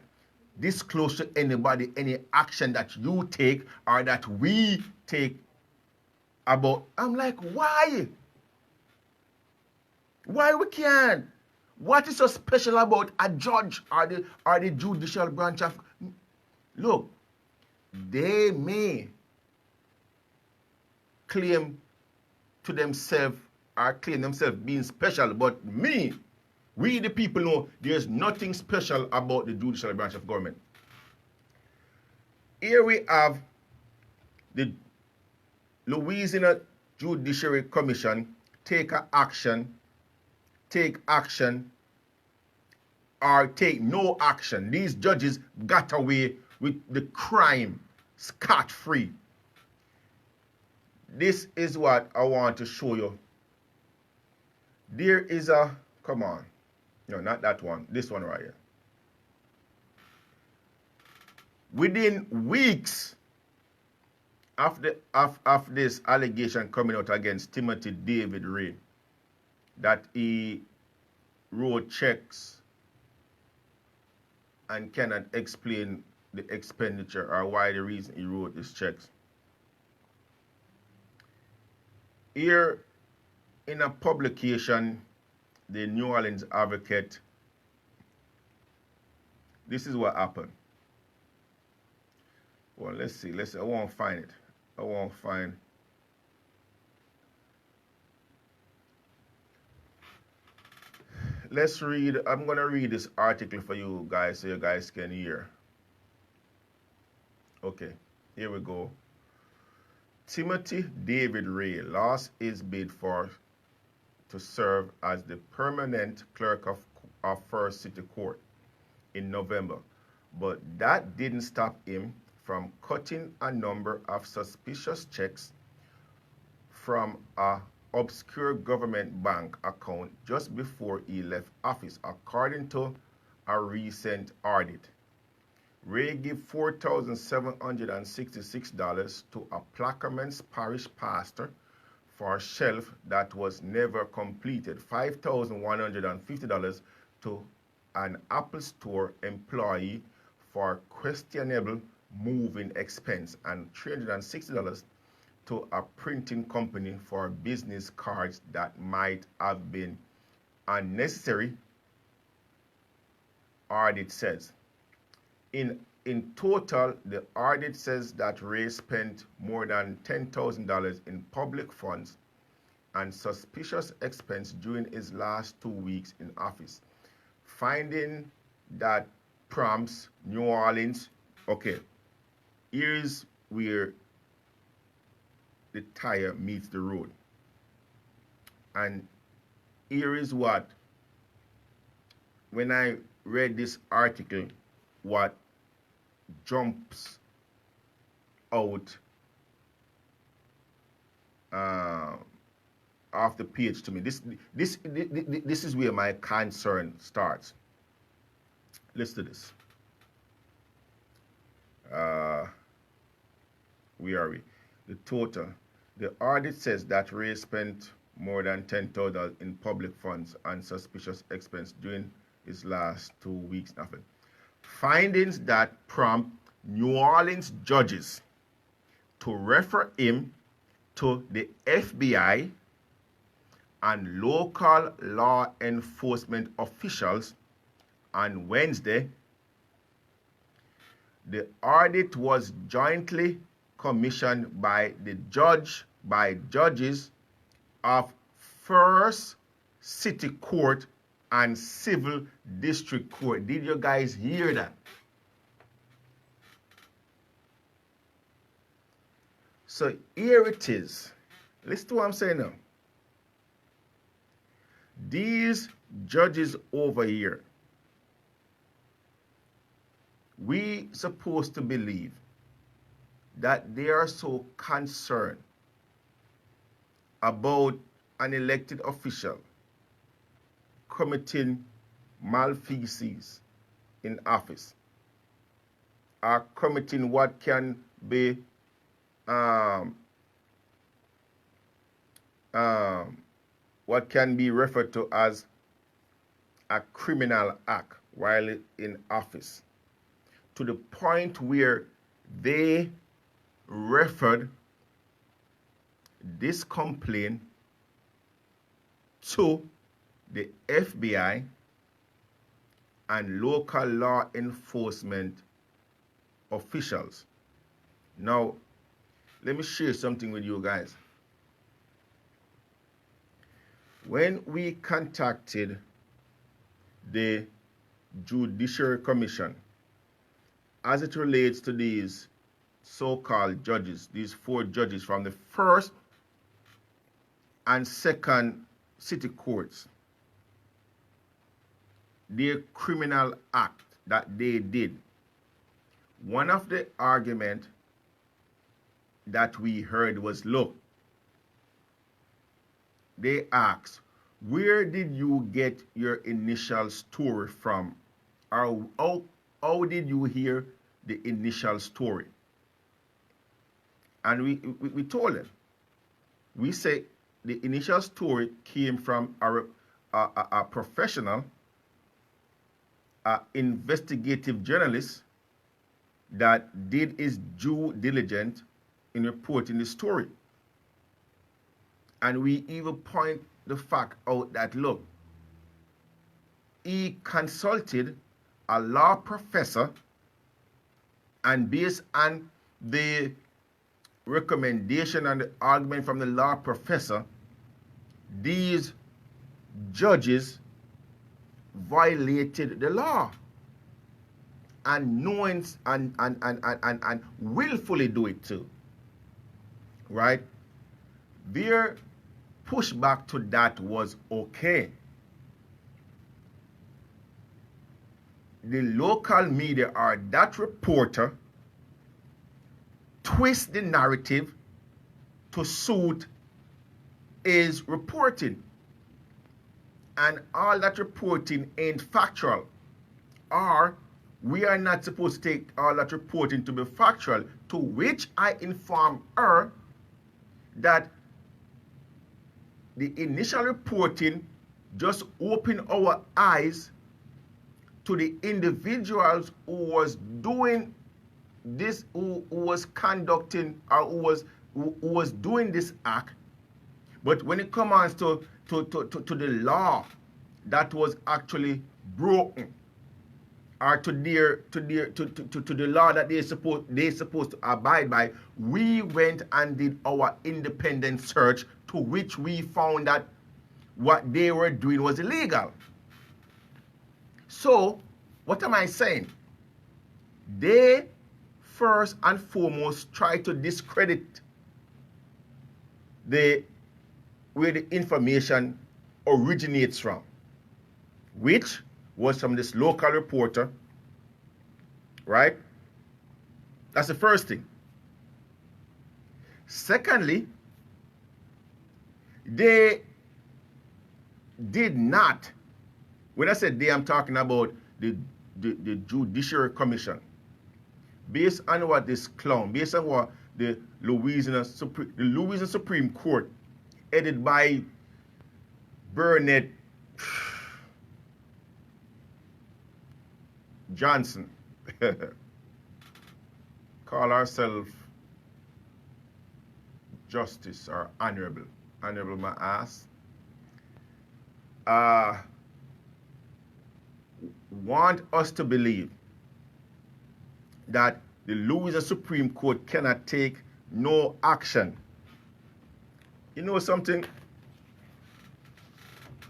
disclose to anybody any action that you take or that we take about. I'm like, why? Why we can't? What is so special about a judge or the judicial branch of... Look, they may claim to themselves or claim themselves being special, but we the people know there's nothing special about the judicial branch of government. Here we have the Louisiana Judiciary Commission take action or take no action. These judges got away with the crime scot-free. This is what I want to show you. There is a, come on, no, not that one, this one right here. Within weeks of this allegation coming out against Timothy David Ray, that he wrote checks and cannot explain the expenditure or why the reason he wrote these checks. Here in a publication, the New Orleans Advocate, this is what happened. Well, let's see. I won't find it. Let's read. I'm going to read this article for you guys so you guys can hear. Okay, here we go. Timothy David Ray lost his bid to serve as the permanent clerk of First City Court in November, but that didn't stop him from cutting a number of suspicious checks from a obscure government bank account just before he left office, according to a recent audit. Ray gave $4,766 to a Plaquemines parish pastor for a shelf that was never completed, $5,150 to an Apple Store employee for questionable moving expense, and $360 to a printing company for business cards that might have been unnecessary, audit says. In total, the audit says that Ray spent more than $10,000 in public funds and suspicious expense during his last 2 weeks in office. Finding that prompts New Orleans. Okay, here's where the tire meets the road. And here is what, when I read this article, what jumps out off the page to me. This is where my concern starts. Let's do this. Where are we? The total. The audit says that Ray spent more than $10,000 in public funds and suspicious expense during his last 2 weeks. Nothing. Findings that prompt New Orleans judges to refer him to the FBI and local law enforcement officials on Wednesday. The audit was jointly commissioned by judges of First City Court and Civil District Court. Did you guys hear that? So here it is. Listen to what I'm saying now. These judges over here, we supposed to believe that they are so concerned about an elected official committing malfeasance in office, or committing what can be referred to as a criminal act while in office, to the point where they referred this complaint to the FBI and local law enforcement officials. Now, let me share something with you guys. When we contacted the Judiciary Commission as it relates to these so-called judges, these 4 judges from the first and second city courts, their criminal act that they did, one of the arguments that we heard was, look, they asked, where did you get your initial story from? Or how did you hear the initial story? And we told them, we say the initial story came from a professional, investigative journalist that did his due diligence in reporting the story. And we even point the fact out that, look, he consulted a law professor, and based on the recommendation and the argument from the law professor, these judges violated the law and knowing and willfully do it too. Right? Their pushback to that was okay. The local media or that reporter twist the narrative to suit his reporting. And all that reporting ain't factual. Or we are not supposed to take all that reporting to be factual, to which I inform her that the initial reporting just opened our eyes to the individuals who was doing this, who was conducting, or who was doing this act. But when it comes to the law that was actually broken, or to the law that they supposed to abide by, we went and did our independent search, to which we found that what they were doing was illegal. So, what am I saying? They first and foremost try to discredit where the information originates from, which was from this local reporter, right? That's the first thing. Secondly, they did not, when I said they, I'm talking about the Judiciary Commission, based on what this clown, based on what the Louisiana Supreme Court, headed by Burnett Johnson, call ourselves justice or honorable my ass. want us to believe that the Louisiana Supreme Court cannot take no action. You know something?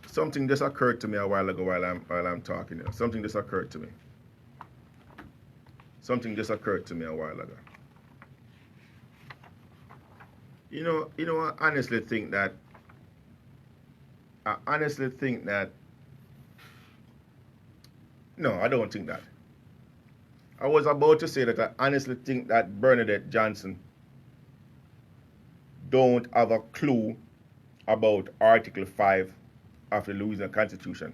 Something just occurred to me a while ago while I'm talking here. Something just occurred to me. Something just occurred to me a while ago. You know, I honestly think that no, I don't think that. I was about to say that I honestly think that Bernadette Johnson don't have a clue about Article 5 of the Louisiana Constitution.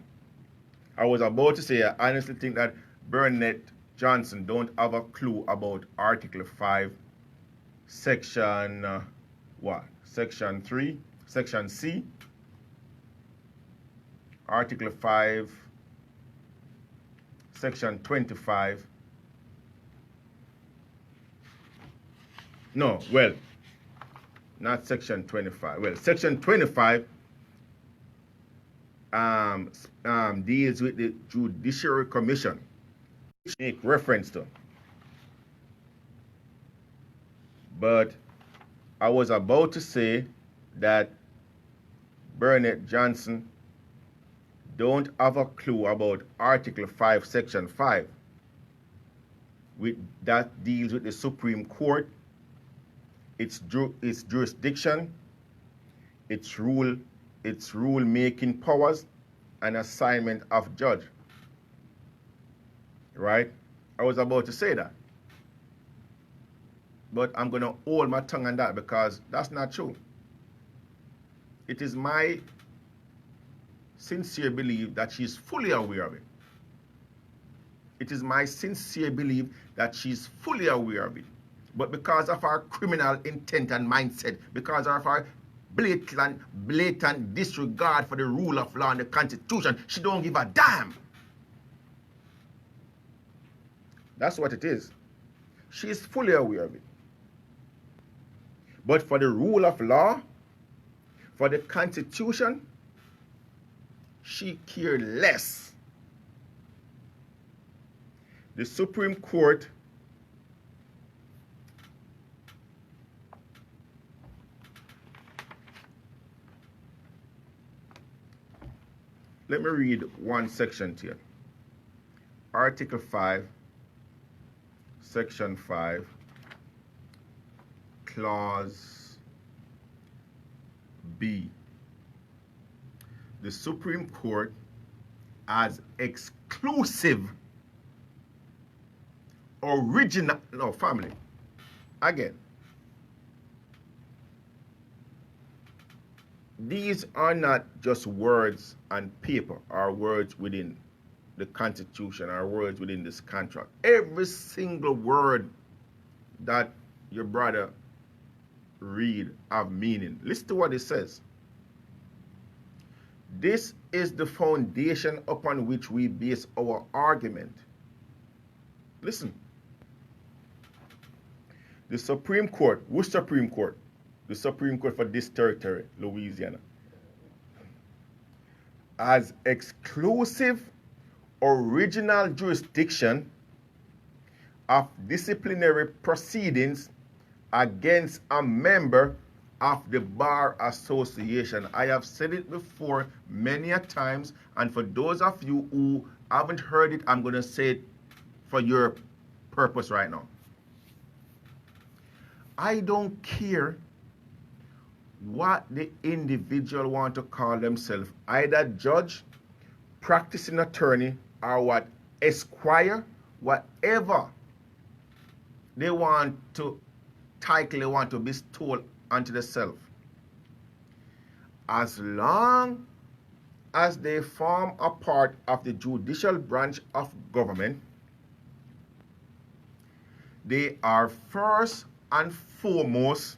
I was about to say I honestly think that Bernadette Johnson don't have a clue about Article 5, Section Section 3, Section C. Article 5, Section 25. No, well, not Section 25. Well, Section 25 deals with the Judiciary Commission, which make reference to. But I was about to say that Bernadette Johnson don't have a clue about Article 5, Section 5, that deals with the Supreme Court, its jurisdiction, its rule-making powers, and assignment of judge. Right? I was about to say that. But I'm going to hold my tongue on that because that's not true. It is my sincere belief that she's fully aware of it. It is my sincere belief that she's fully aware of it. But because of our criminal intent and mindset, because of our blatant disregard for the rule of law and the Constitution, she don't give a damn. That's what it is. She is fully aware of it. But for the rule of law, for the Constitution, she cared less. The Supreme Court let me read one section to you. Article 5, Section 5, Clause B. The Supreme Court as exclusive original, no, family. Again, these are not just words on paper or words within the Constitution or words within this contract. Every single word that your brother read have meaning. Listen to what it says. This is the foundation upon which we base our argument. Listen. The Supreme Court, which Supreme Court? The Supreme Court for this territory, Louisiana, as exclusive original jurisdiction of disciplinary proceedings against a member of the Bar Association. I have said it before many a times, and for those of you who haven't heard it, I'm going to say it for your purpose right now. I don't care what the individual want to call themselves, either judge, practicing attorney, or what esquire, whatever they want to title, they want to bestow unto themselves. As long as they form a part of the judicial branch of government, they are first and foremost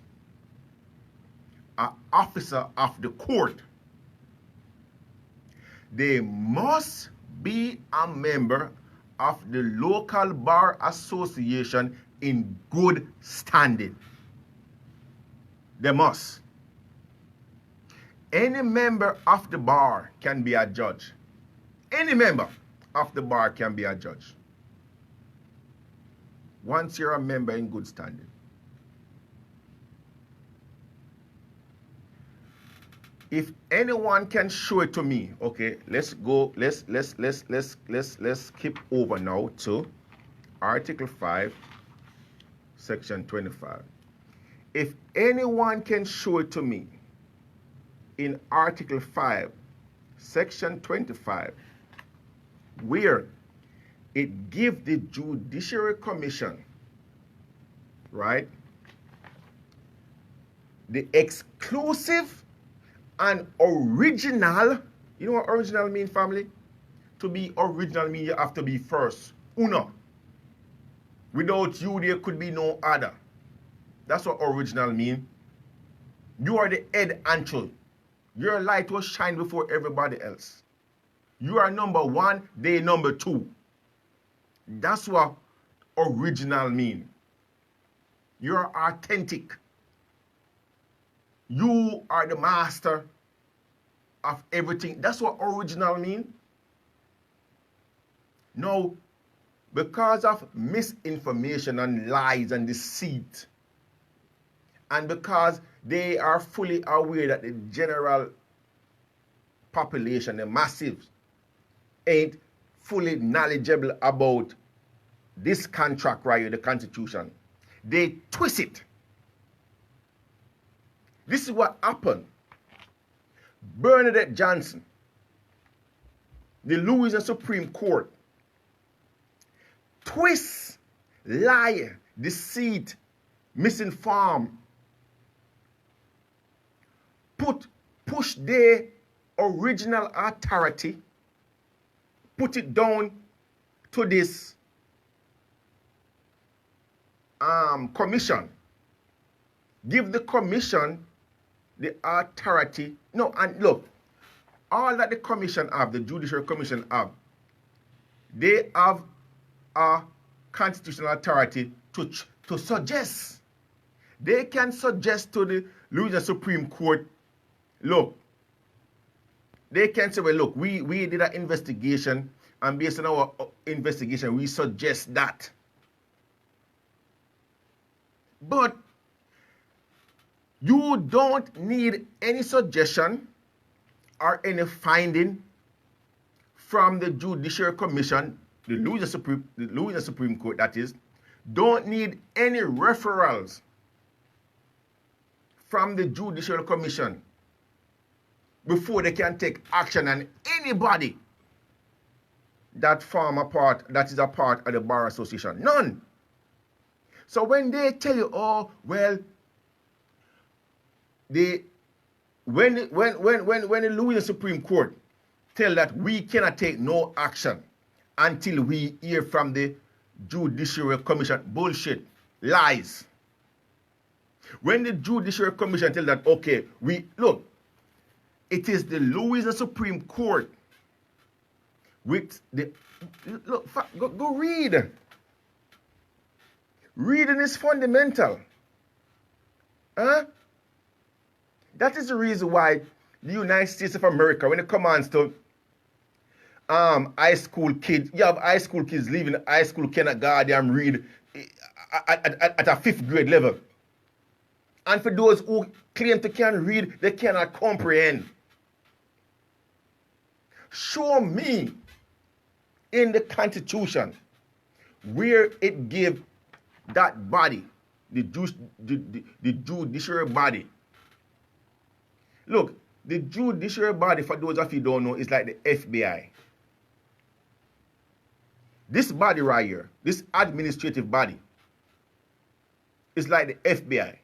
an officer of the court. They must be a member of the local bar association in good standing. They must. Any member of the bar can be a judge. Any member. of the bar can be a judge. Once you're a member in good standing. If anyone can show it to me, okay, let's skip over now to Article 5, Section 25. If anyone can show it to me in Article 5, Section 25, where it gives the Judiciary Commission, right, the exclusive and original, you know what original mean, family? To be original mean you have to be first, uno. Without you, there could be no other. That's what original mean. You are the head anchor. Your light will shine before everybody else. You are number one, they number two. That's what original mean. You're authentic. You are the master of everything. That's what original mean. Now, because of misinformation and lies and deceit, and because they are fully aware that the general population, the masses, ain't fully knowledgeable about this contract right here, the Constitution, they twist it. This is what happened. Bernadette Johnson, the Louisiana Supreme Court, twist, lie, deceit, misinform, push their original authority, put it down to this commission. Give the commission the authority. No, and look, all that the commission have, the Judiciary Commission have, they have a constitutional authority to suggest. They can suggest to the Louisiana Supreme Court, look, they can say, well, look, we did an investigation, and based on our investigation, we suggest that. But you don't need any suggestion or any finding from the Judiciary Commission, the Louisiana Supreme Court, that is. Don't need any referrals from the Judicial Commission before they can take action on anybody that is a part of the Bar Association. None. So when they tell you, oh, well, when the Louisiana Supreme Court tell that we cannot take no action until we hear from the Judiciary Commission, bullshit, lies. When the Judiciary Commission tell that, okay, look, it is the Louisiana Supreme Court with the, look, go read. Reading is fundamental. Huh? That is the reason why the United States of America, when it comes to high school kids, you have high school kids leaving high school cannot goddamn read at a 5th grade level. And for those who claim to can read, they cannot comprehend. Show me in the Constitution where it gave that body, the judiciary body. Look, the judiciary body, for those of you who don't know, is like the FBI. This body right here, this administrative body, is like the FBI.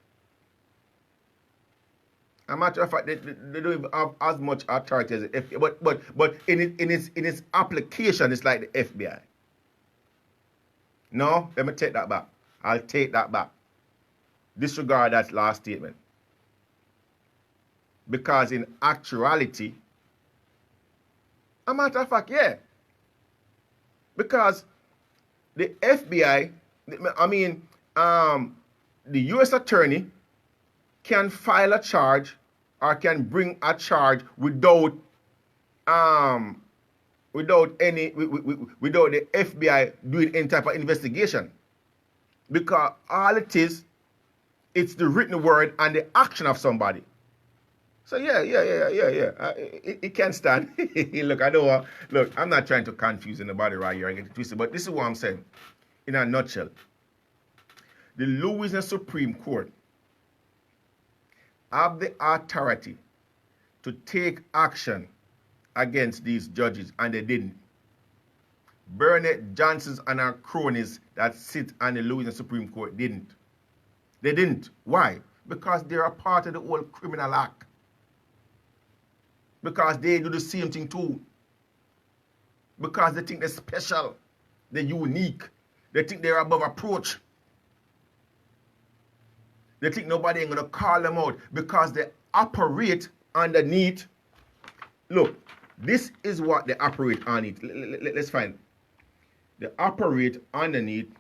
As a matter of fact, they don't even have as much authority as the FBI, but in its application, it's like the FBI. No, let me take that back. I'll take that back. Disregard that last statement. Because in actuality, a matter of fact, yeah. Because the FBI, the U.S. attorney can file a charge or can bring a charge without without without the FBI doing any type of investigation. Because all it is, it's the written word and the action of somebody. So yeah. It can stand. Look, I'm not trying to confuse anybody right here. I get it twisted, but this is what I'm saying. In a nutshell, the Louisiana Supreme Court have the authority to take action against these judges, and they didn't. Burnett Johnson's and our cronies that sit on the Louisiana Supreme Court didn't. They didn't. Why? Because they're a part of the whole criminal act. Because they do the same thing too. Because they think they're special, they're unique, they think they're above approach. They think nobody ain't gonna call them out because they operate underneath. Look, this is what they operate on it. Let's find. They operate underneath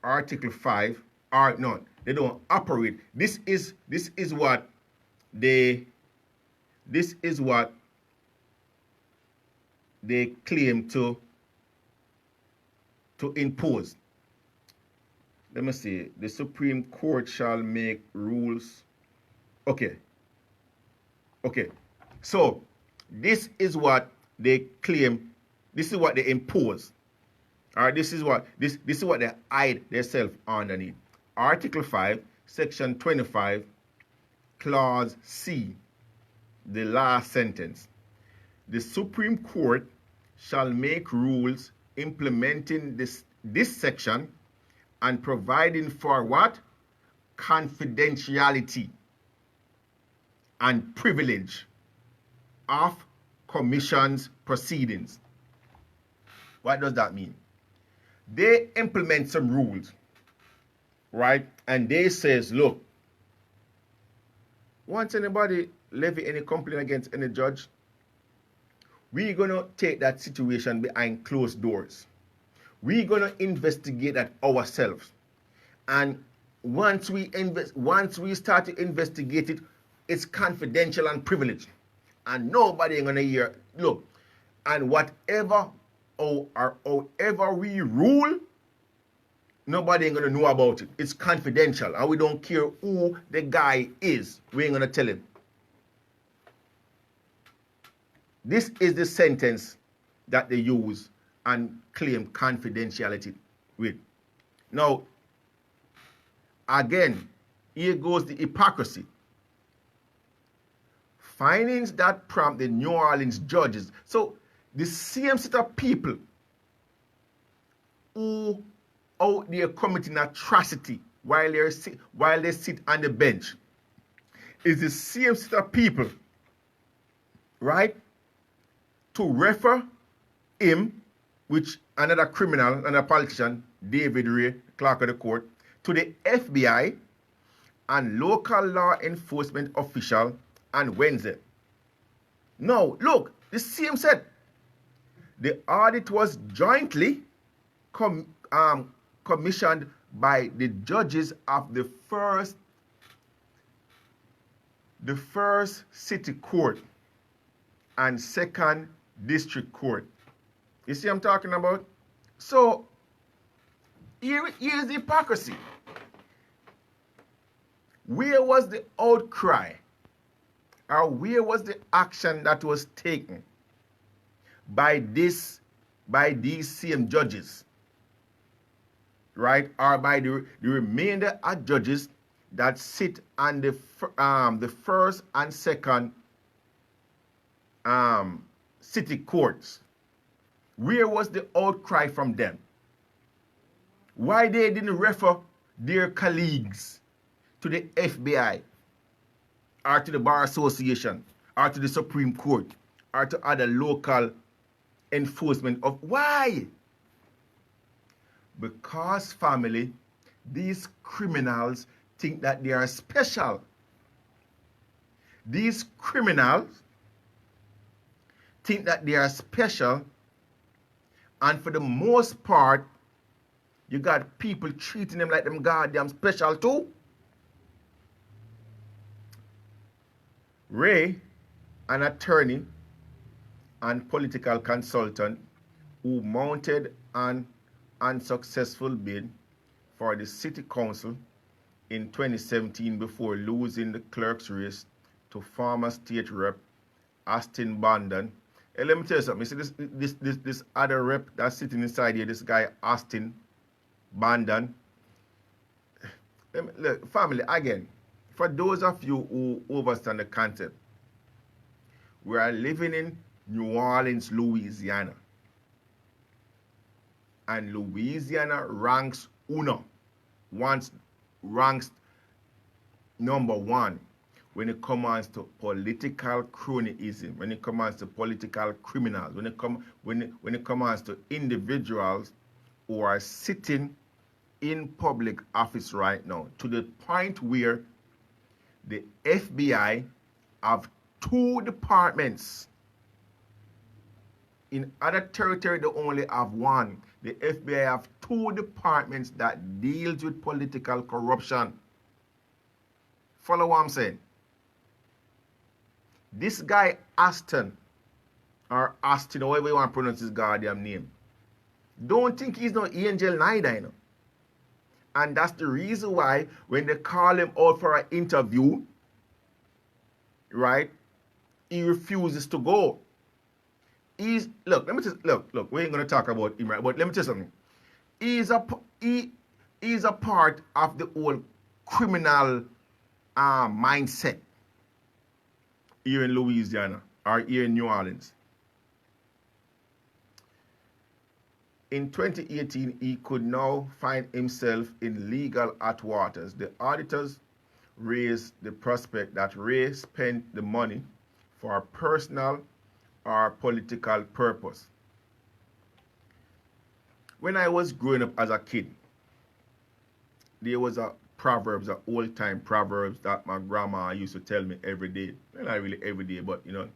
Article 5. Or no, they don't operate. This is what they claim to impose. Let me see. The Supreme Court shall make rules. Okay. So this is what they claim. This is what they impose. All right. This is what they hide themselves underneath. Article 5, Section 25, Clause C, the last sentence. The Supreme Court shall make rules implementing this section and providing for what? Confidentiality and privilege of commission's proceedings. What does that mean? They implement some rules, right? And they says, look, once anybody levy any complaint against any judge, we're going to take that situation behind closed doors. We're going to investigate that ourselves. And once we start to investigate it, it's confidential and privileged. And nobody ain't going to hear, look, and whatever or however we rule, nobody ain't going to know about it. It's confidential. And we don't care who the guy is. We ain't going to tell him. This is the sentence that they use and claim confidentiality with. Now, again, here goes the hypocrisy. Findings that prompt the New Orleans judges. So, the same set of people who out there committing atrocity while they sit on the bench is the same set of people, right, to refer him, which another criminal, another politician, David Ray, clerk of the court, to the FBI and local law enforcement official on Wednesday. Now, look, the same said, the audit was jointly commissioned by the judges of the first city court and second district court. You see what I'm talking about? So, here's the hypocrisy. Where was the outcry? Or where was the action that was taken by these same judges? Right? Or by the remainder of judges that sit on the first and second city courts? Where was the outcry from them? Why they didn't refer their colleagues to the FBI or to the Bar Association or to the Supreme Court or to other local enforcement of why? Because, family, these criminals think that they are special. These criminals think that they are special, and for the most part, you got people treating them like them goddamn special too. Ray, an attorney and political consultant who mounted an unsuccessful bid for the city council in 2017 before losing the clerk's race to former state rep Austin Bandon. Hey, let me tell you something. You see this other rep that's sitting inside here, this guy Austin Bandon. Look, family, again, for those of you who understand the concept, we are living in New Orleans, Louisiana. And Louisiana ranks ranks number one when it comes to political cronyism, when it comes to political criminals, when it comes to individuals who are sitting in public office right now, to the point where the FBI have 2 departments. In other territory, they only have 1. The FBI have 2 departments that deals with political corruption. Follow what I'm saying? This guy Austin, or Austin, however you want to pronounce his goddamn name, don't think he's no angel neither, you know. And that's the reason why when they call him out for an interview, right, he refuses to go. Look, we ain't gonna talk about him, right? But let me tell you something. He's a part of the whole criminal mindset here in Louisiana or here in New Orleans. In 2018, he could now find himself in legal hot waters. The auditors raised the prospect that Ray spent the money for a personal or political purpose. When I was growing up as a kid, there was a proverbs, an old-time proverbs that my grandma used to tell me every day. Well, not really every day, but you know.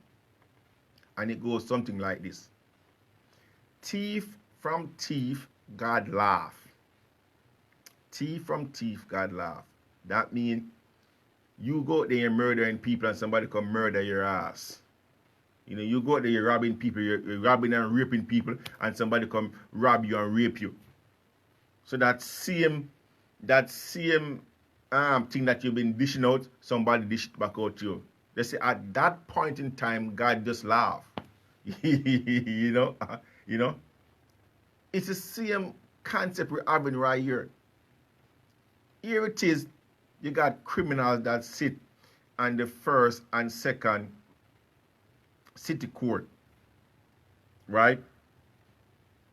And it goes something like this. Thief from thief, God laugh. Thief from thief, God laugh. That means you go out there and murdering people and somebody come murder your ass. You know, you go out there, you're robbing people, you're robbing and raping people, and somebody come rob you and rape you. So that same thing that you've been dishing out, somebody dish it back out to you. They say at that point in time, God just laugh. you know. It's the same concept we're having right here. Here it is, you got criminals that sit on the first and second city court, right?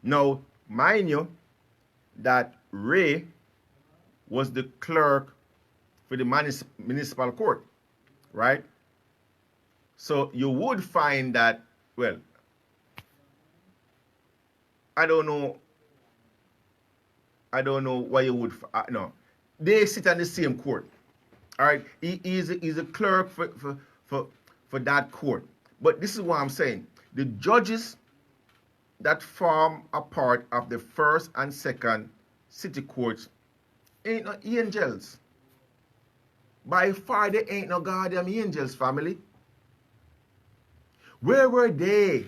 Now, mind you, that Ray was the clerk for the municipal court, right? So you would find that, well, I don't know why you would, no. They sit on the same court, all right? He's a clerk for that court. But this is what I'm saying. The judges that form a part of the first and second city courts ain't no angels. By far, they ain't no goddamn angels, family. Where were they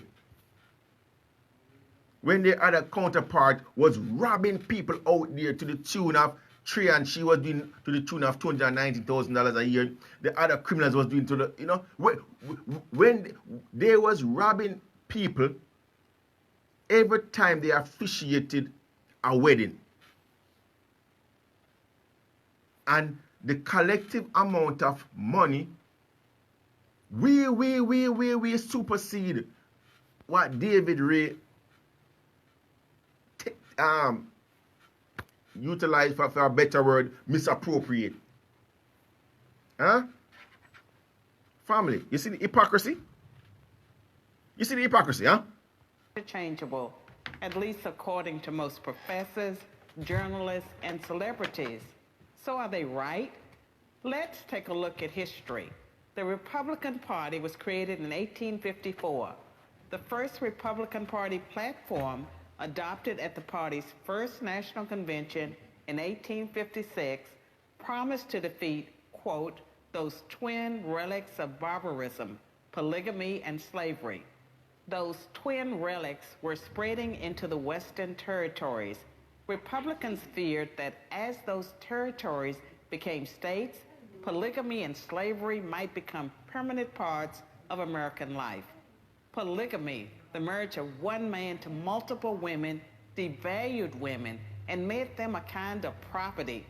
when their other counterpart was robbing people out there to the tune of and she was doing to the tune of $290,000 a year? The other criminals was doing to the, you know, when they was robbing people every time they officiated a wedding. And the collective amount of money, we supersede what David Ray utilize for a better word, misappropriate. Huh? Family, you see the hypocrisy? You see the hypocrisy, huh? Interchangeable, at least according to most professors, journalists, and celebrities. So are they right? Let's take a look at history. The Republican Party was created in 1854. The first Republican Party platform, adopted at the party's first national convention in 1856, promised to defeat, quote, those twin relics of barbarism, polygamy and slavery. Those twin relics were spreading into the Western territories. Republicans feared that as those territories became states, polygamy and slavery might become permanent parts of American life. Polygamy, the marriage of one man to multiple women, devalued women and made them a kind of property.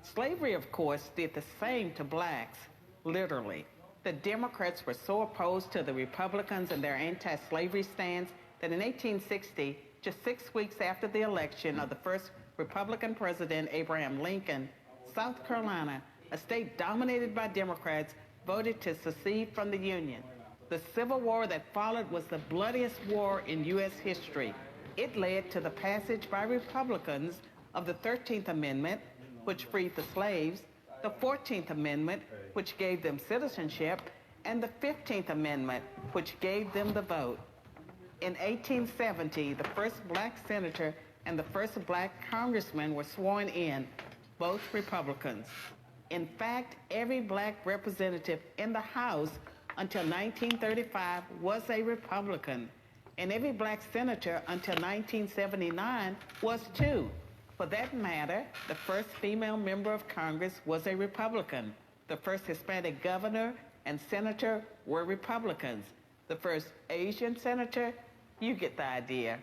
Slavery, of course, did the same to blacks, literally. The Democrats were so opposed to the Republicans and their anti-slavery stance that in 1860, just 6 weeks after the election of the first Republican president, Abraham Lincoln, South Carolina, a state dominated by Democrats, voted to secede from the Union. The Civil War that followed was the bloodiest war in U.S. history. It led to the passage by Republicans of the 13th Amendment, which freed the slaves, the 14th Amendment, which gave them citizenship, and the 15th Amendment, which gave them the vote. In 1870, the first black senator and the first black congressman were sworn in, both Republicans. In fact, every black representative in the House until 1935 was a Republican, and every black senator until 1979 was too. For that matter, the first female member of Congress was a Republican. The first Hispanic governor and senator were Republicans. The first Asian senator, you get the idea.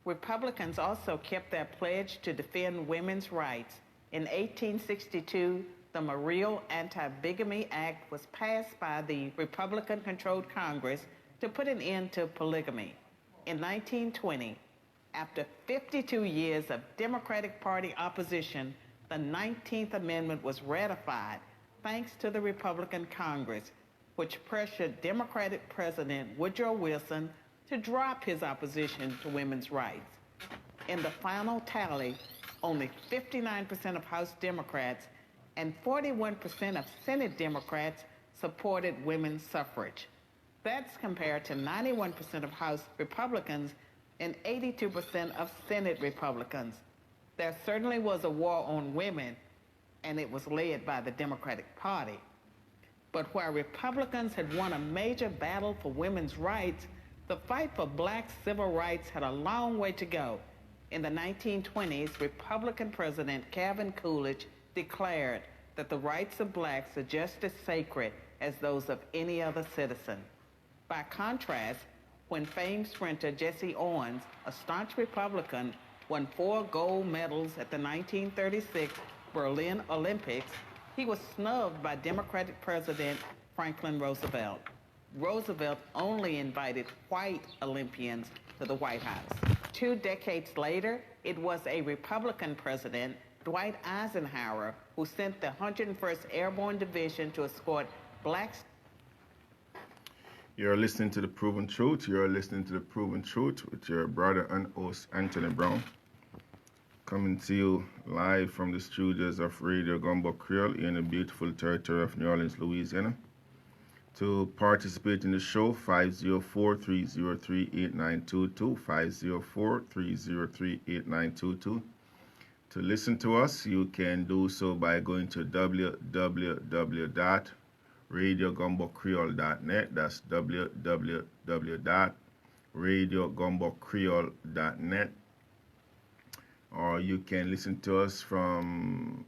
Republicans also kept their pledge to defend women's rights. In 1862, the Morrill Anti-Bigamy Act was passed by the Republican-controlled Congress to put an end to polygamy. In 1920, after 52 years of Democratic Party opposition, the 19th Amendment was ratified thanks to the Republican Congress, which pressured Democratic President Woodrow Wilson to drop his opposition to women's rights. In the final tally, only 59% of House Democrats and 41% of Senate Democrats supported women's suffrage. That's compared to 91% of House Republicans and 82% of Senate Republicans. There certainly was a war on women, and it was led by the Democratic Party. But while Republicans had won a major battle for women's rights, the fight for black civil rights had a long way to go. In the 1920s, Republican President Calvin Coolidge declared that the rights of blacks are just as sacred as those of any other citizen. By contrast, when famed sprinter Jesse Owens, a staunch Republican, won 4 gold medals at the 1936 Berlin Olympics, he was snubbed by Democratic President Franklin Roosevelt. Roosevelt only invited white Olympians to the White House. 2 decades later, it was a Republican president, Dwight Eisenhower, who sent the 101st Airborne Division to escort blacks. You're listening to The Proven Truth. You're listening to The Proven Truth with your brother and host, Anthony Brown. Coming to you live from the studios of Radio Gumbo Creole in the beautiful territory of New Orleans, Louisiana. To participate in the show, 504-303-8922, 504-303-8922. To listen to us, you can do so by going to www.radiogumbocreole.net. That's www.radiogumbocreole.net. Or you can listen to us from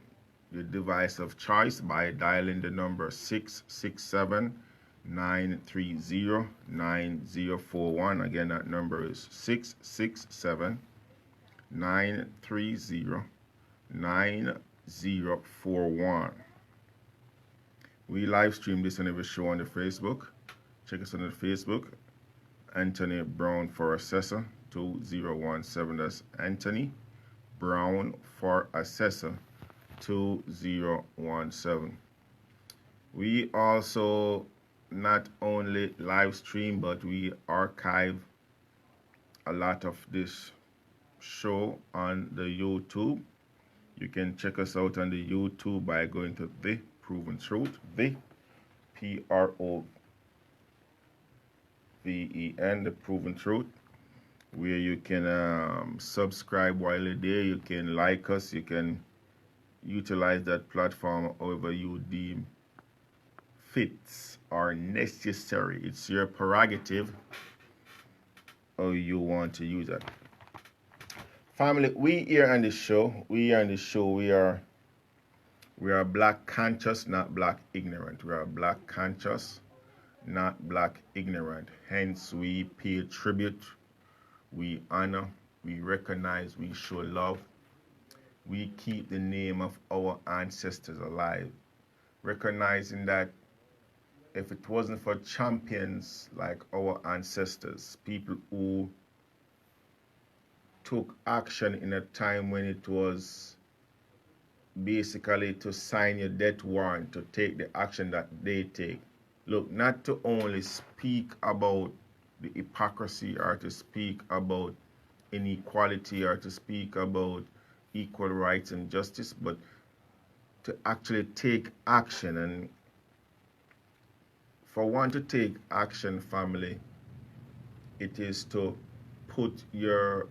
your device of choice by dialing the number 667-930-9041. Again, that number is 667-930-9041. We live stream this and every show on the Facebook. Check us on the Facebook. Anthony Brown for Assessor 2017. That's Anthony Brown for Assessor 2017. We also not only live stream, but we archive a lot of this show on the YouTube. You can check us out on the YouTube by going to The Proven Truth, The PROVEN, The Proven Truth, where you can subscribe while you're there. You can like us. You can utilize that platform however you deem fits or necessary. It's your prerogative how you want to use it. Family, we here on the show, we are black conscious, not black ignorant. We are black conscious, not black ignorant. Hence, we pay tribute, we honor, we recognize, we show love. We keep the name of our ancestors alive, recognizing that if it wasn't for champions like our ancestors, people who took action in a time when it was basically to sign your death warrant, to take the action that they take. Look, not to only speak about the hypocrisy or to speak about inequality or to speak about equal rights and justice, but to actually take action. And for one to take action, family, it is to put your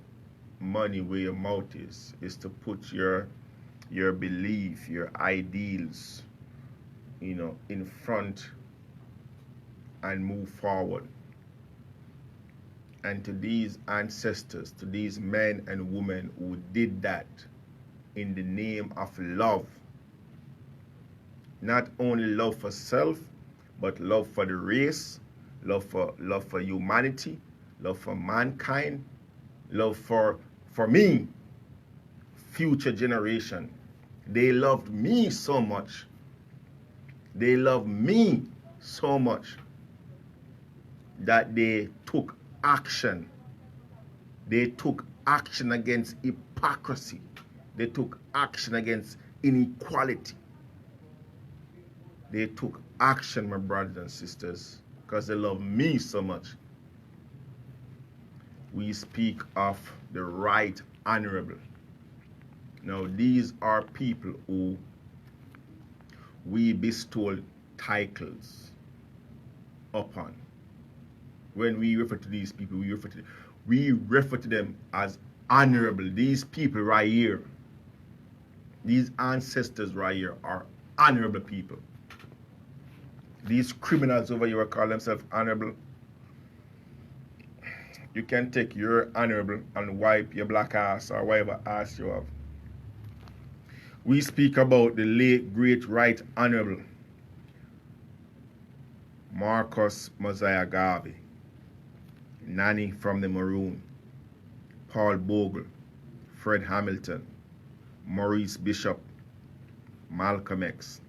money where your mouth is to put your belief, your ideals, in front and move forward. And to these ancestors, to these men and women who did that in the name of love, not only love for self, but love for the race, love for humanity, love for mankind, love for me, future generation. They loved me so much. They loved me so much that they took action. They took action against hypocrisy. They took action against inequality. They took action, my brothers and sisters, because they love me so much. We speak of the Right Honorable. Now, these are people who we bestow titles upon. When we refer to these people, we refer to them as honorable. These people right here, these ancestors right here are honorable people. These criminals over here call themselves honorable. You can take your honorable and wipe your black ass or whatever ass you have. We speak about the late, great, Right Honorable Marcus Mosiah Garvey, Nanny from the Maroon, Paul Bogle, Fred Hamilton, Maurice Bishop, Malcolm X,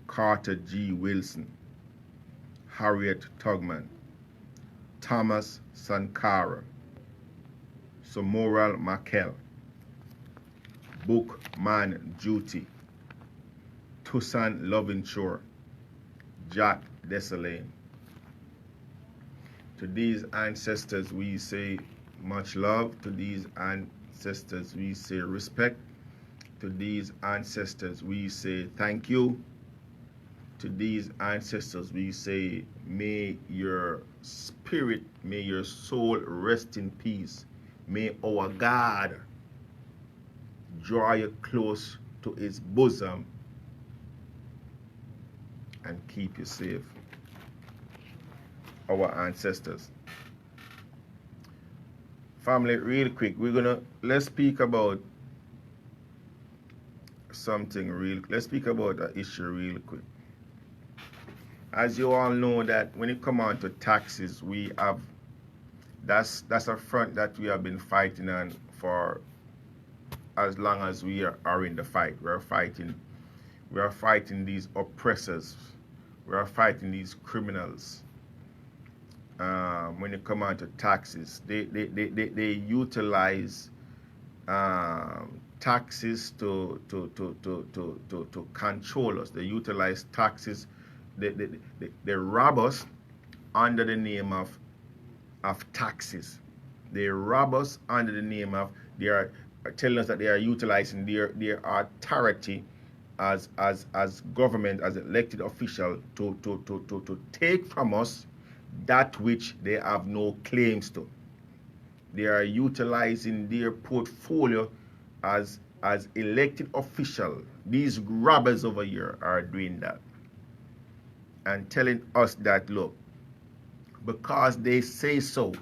Carter G. Wilson, Harriet Tubman, Thomas Sankara, Samuel Markel, Bookman Juti, Toussaint Louverture, Jack Dessalines. To these ancestors we say much love. To these ancestors we say respect. To these ancestors we say thank you. To these ancestors we say, may your spirit, may your soul rest in peace. May our God draw you close to his bosom and keep you safe. Our ancestors. Family, real quick, let's speak about something let's speak about an issue real quick. As you all know that when it comes on to taxes, that's a front that we have been fighting on for as long as we are in the fight. We are fighting these oppressors. We are fighting these criminals. When it comes on to taxes, they utilize taxes to control us. They utilize taxes. They rob us under the name of taxes. They rob us under the name of, they are telling us that they are utilizing their authority as government, as elected official to take from us that which they have no claims to. They are utilizing their portfolio as elected official. These robbers over here are doing that and telling us that, look, because they say so,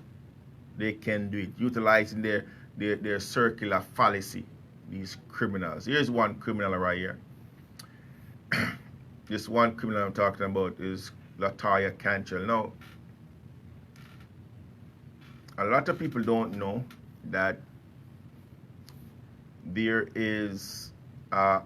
they can do it, utilizing their circular fallacy, these criminals. Here's one criminal right here. This one criminal I'm talking about is Latoya Cantrell. Now, a lot of people don't know that there is a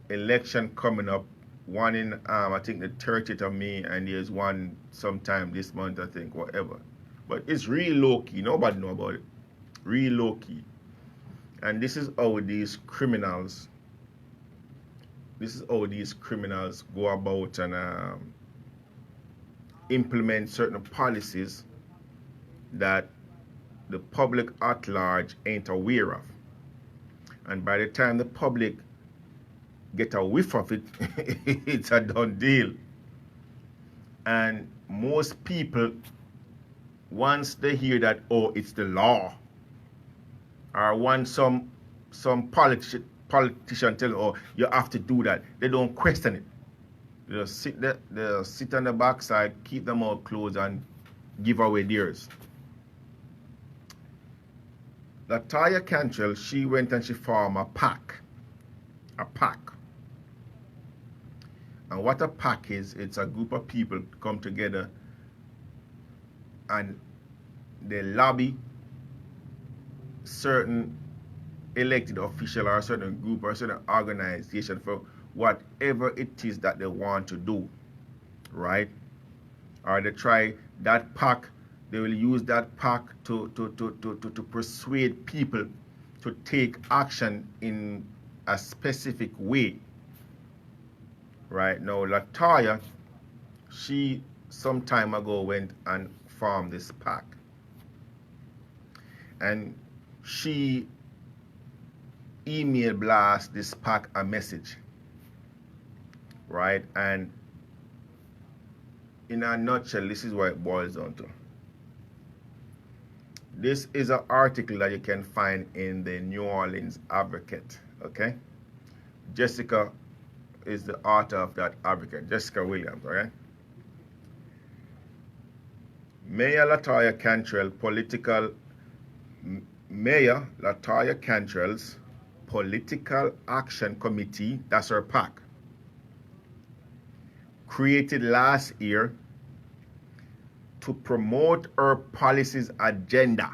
election coming up, one in I think the 30th of May, and there's one sometime this month, I think, whatever. But it's real low key. Nobody know about it. Real low key. And this is how these criminals go about and implement certain policies that the public at large ain't aware of. And by the time the public get a whiff of it, it's a done deal. And most people, once they hear that, oh, it's the law, or once some politician tell, oh, you have to do that, they don't question it. They just sit there, they sit on the backside, keep them all closed, and give away theirs. Latoya Cantrell, she went and she formed a PAC. A PAC. And what a PAC is, it's a group of people come together and they lobby certain elected official or a certain group or a certain organization for whatever it is that they want to do, right? Or they try that PAC, they will use that PAC to persuade people to take action in a specific way. Right now, Latoya, she some time ago went and formed this PAC. And she email blast this PAC a message. Right? And in a nutshell, this is what it boils down to. This is an article that you can find in the New Orleans Advocate, okay? Jessica is the author of that advocate, Jessica Williams, okay? Mayor Latoya Cantrell's Political Action Committee, that's her PAC, created last year to promote her policies agenda.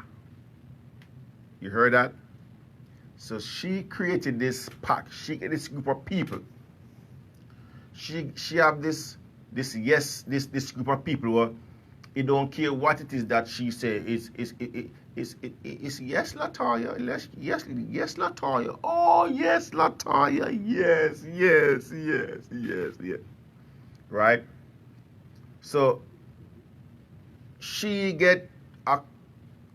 You heard that? So she created this PAC. She get this group of people. She have this group of people who it don't care what it is that she say. It's yes, Latoya. Yes, Latoya. Oh, yes, Latoya. Yes. Right? So she get a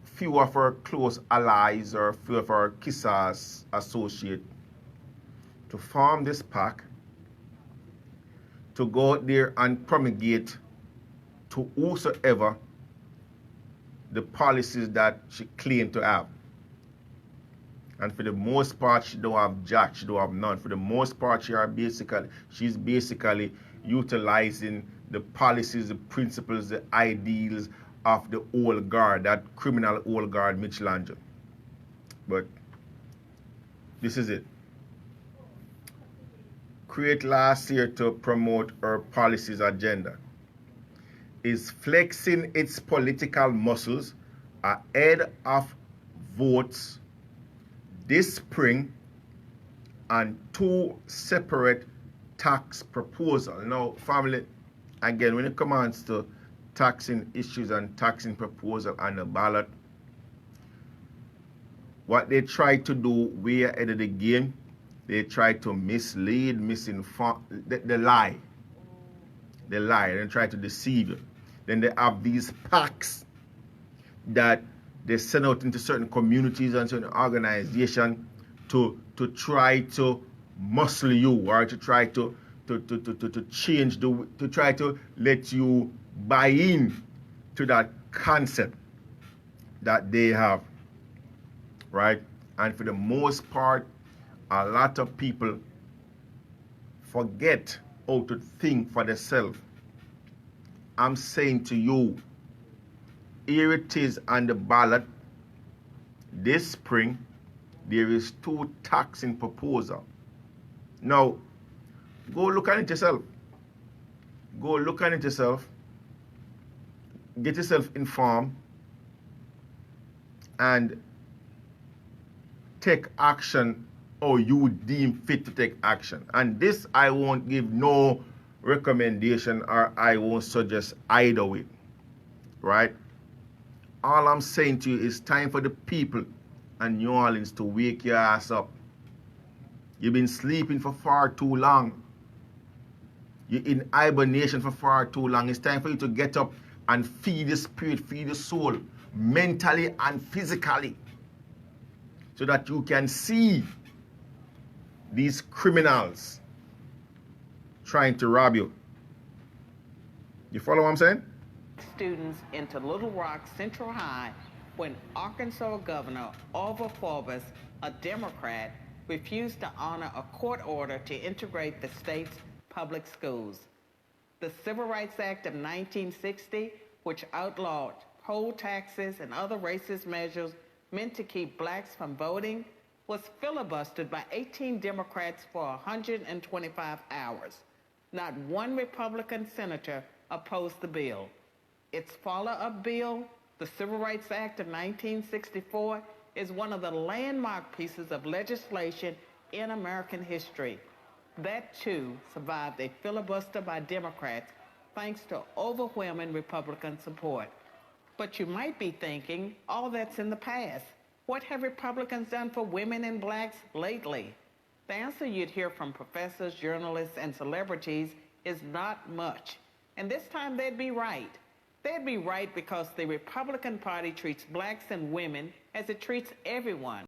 few of her close allies or a few of her kissers associates to form this PAC to go out there and promulgate to whosoever the policies that she claimed to have. And for the most part, she don't have jack, she don't have none. For the most part, she's basically utilizing the policies, the principles, the ideals of the old guard, that criminal old guard, Michelangelo. But this is it. Create last year to promote her policies agenda. Is flexing its political muscles ahead of votes this spring on 2 separate tax proposals. Now, family, again, when it comes to taxing issues and taxing proposal on the ballot, what they try to do way ahead of the game, they try to mislead, misinform, they lie. They lie and try to deceive you. Then they have these PACs that they send out into certain communities and certain organizations to try to muscle you or to try to change to try to let you buy in to that concept that they have, right? And for the most part, a lot of people forget how to think for themselves. I'm saying to you, here it is on the ballot this spring. There is 2 taxing proposals. Now, go look at it yourself. Go look at it yourself. Get yourself informed and take action or you deem fit to take action. And this I won't give no recommendation or I won't suggest either way. Right? All I'm saying to you is time for the people and New Orleans to wake your ass up. You've been sleeping for far too long. You're in hibernation for far too long. It's time for you to get up and feed the spirit, feed the soul, mentally and physically, so that you can see these criminals trying to rob you. You follow what I'm saying? Students into Little Rock Central High when Arkansas Governor Orval Forbes, a Democrat, refused to honor a court order to integrate the state's public schools. The Civil Rights Act of 1960, which outlawed poll taxes and other racist measures meant to keep blacks from voting, was filibustered by 18 Democrats for 125 hours. Not one Republican senator opposed the bill. Its follow-up bill, the Civil Rights Act of 1964, is one of the landmark pieces of legislation in American history. That, too, survived a filibuster by Democrats thanks to overwhelming Republican support. But you might be thinking, all that's in the past. What have Republicans done for women and blacks lately? The answer you'd hear from professors, journalists, and celebrities is not much. And this time they'd be right. They'd be right because the Republican Party treats blacks and women as it treats everyone.